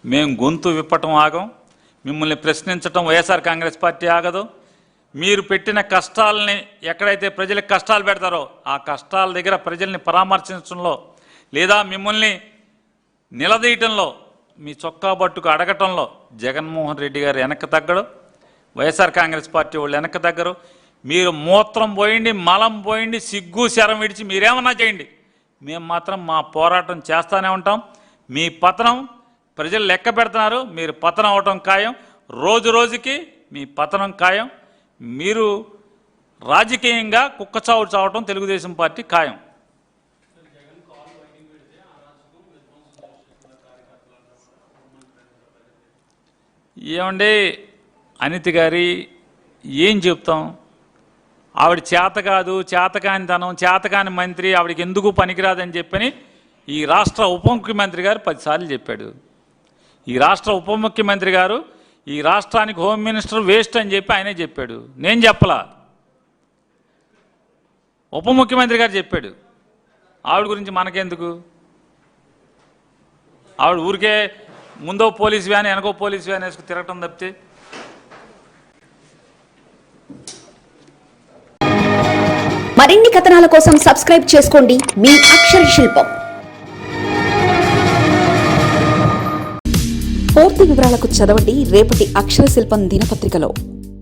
మేము గొంతు విప్పటం ఆగం, మిమ్మల్ని ప్రశ్నించటం వైఎస్ఆర్ కాంగ్రెస్ పార్టీ ఆగదు. మీరు పెట్టిన కష్టాలని, ఎక్కడైతే ప్రజలకు కష్టాలు పెడతారో ఆ కష్టాల దగ్గర ప్రజల్ని పరామర్శించడంలో, లేదా మిమ్మల్ని నిలదీయటంలో, మీ చొక్కా బట్టుకు అడగటంలో జగన్మోహన్ రెడ్డి గారు వెనక్కి తగ్గడు, వైఎస్ఆర్ కాంగ్రెస్ పార్టీ వాళ్ళు వెనక్కి తగ్గరు. మీరు మూత్రం పోయిండి, మలం పోయిండి, సిగ్గు శరం విడిచి మీరేమన్నా చేయండి, మేము మాత్రం మా పోరాటం చేస్తూనే ఉంటాం. మీ పతనం ప్రజలు లెక్క పెడుతున్నారు, మీరు పతనం అవటం ఖాయం, రోజు రోజుకి మీ పతనం ఖాయం. మీరు రాజకీయంగా కుక్కచావు చావటం తెలుగుదేశం పార్టీ ఖాయం. ఏమండి అనిత గారి ఏం చెప్తాం? ఆవిడ చేత కాదు, చేతకానితనం, చేతకాని మంత్రి, ఆవిడకి ఎందుకు పనికిరాదని చెప్పని ఈ రాష్ట్ర ఉప ముఖ్యమంత్రి గారు 10 సార్లు చెప్పాడు. ఈ రాష్ట్ర ఉప ముఖ్యమంత్రి గారు ఈ రాష్ట్రానికి హోమ్ మినిస్టర్ వేస్ట్ అని చెప్పి ఆయనే చెప్పాడు, నేను చెప్పలా, ఉప ముఖ్యమంత్రి గారు చెప్పాడు. ఆవిడ గురించి మనకెందుకు? ఆవిడ ఊరికే ముందో పోలీస్ వ్యాన్ వెనకో పోలీస్ వ్యాన్ వేసుకు తిరగటం తప్పితే. మరిన్ని కథనాల కోసం సబ్స్క్రైబ్ చేసుకోండి మీ అక్షర శిల్పం. పూర్తి వివరాలకు చదవండి రేపటి అక్షర శిల్పం దినపత్రికలో.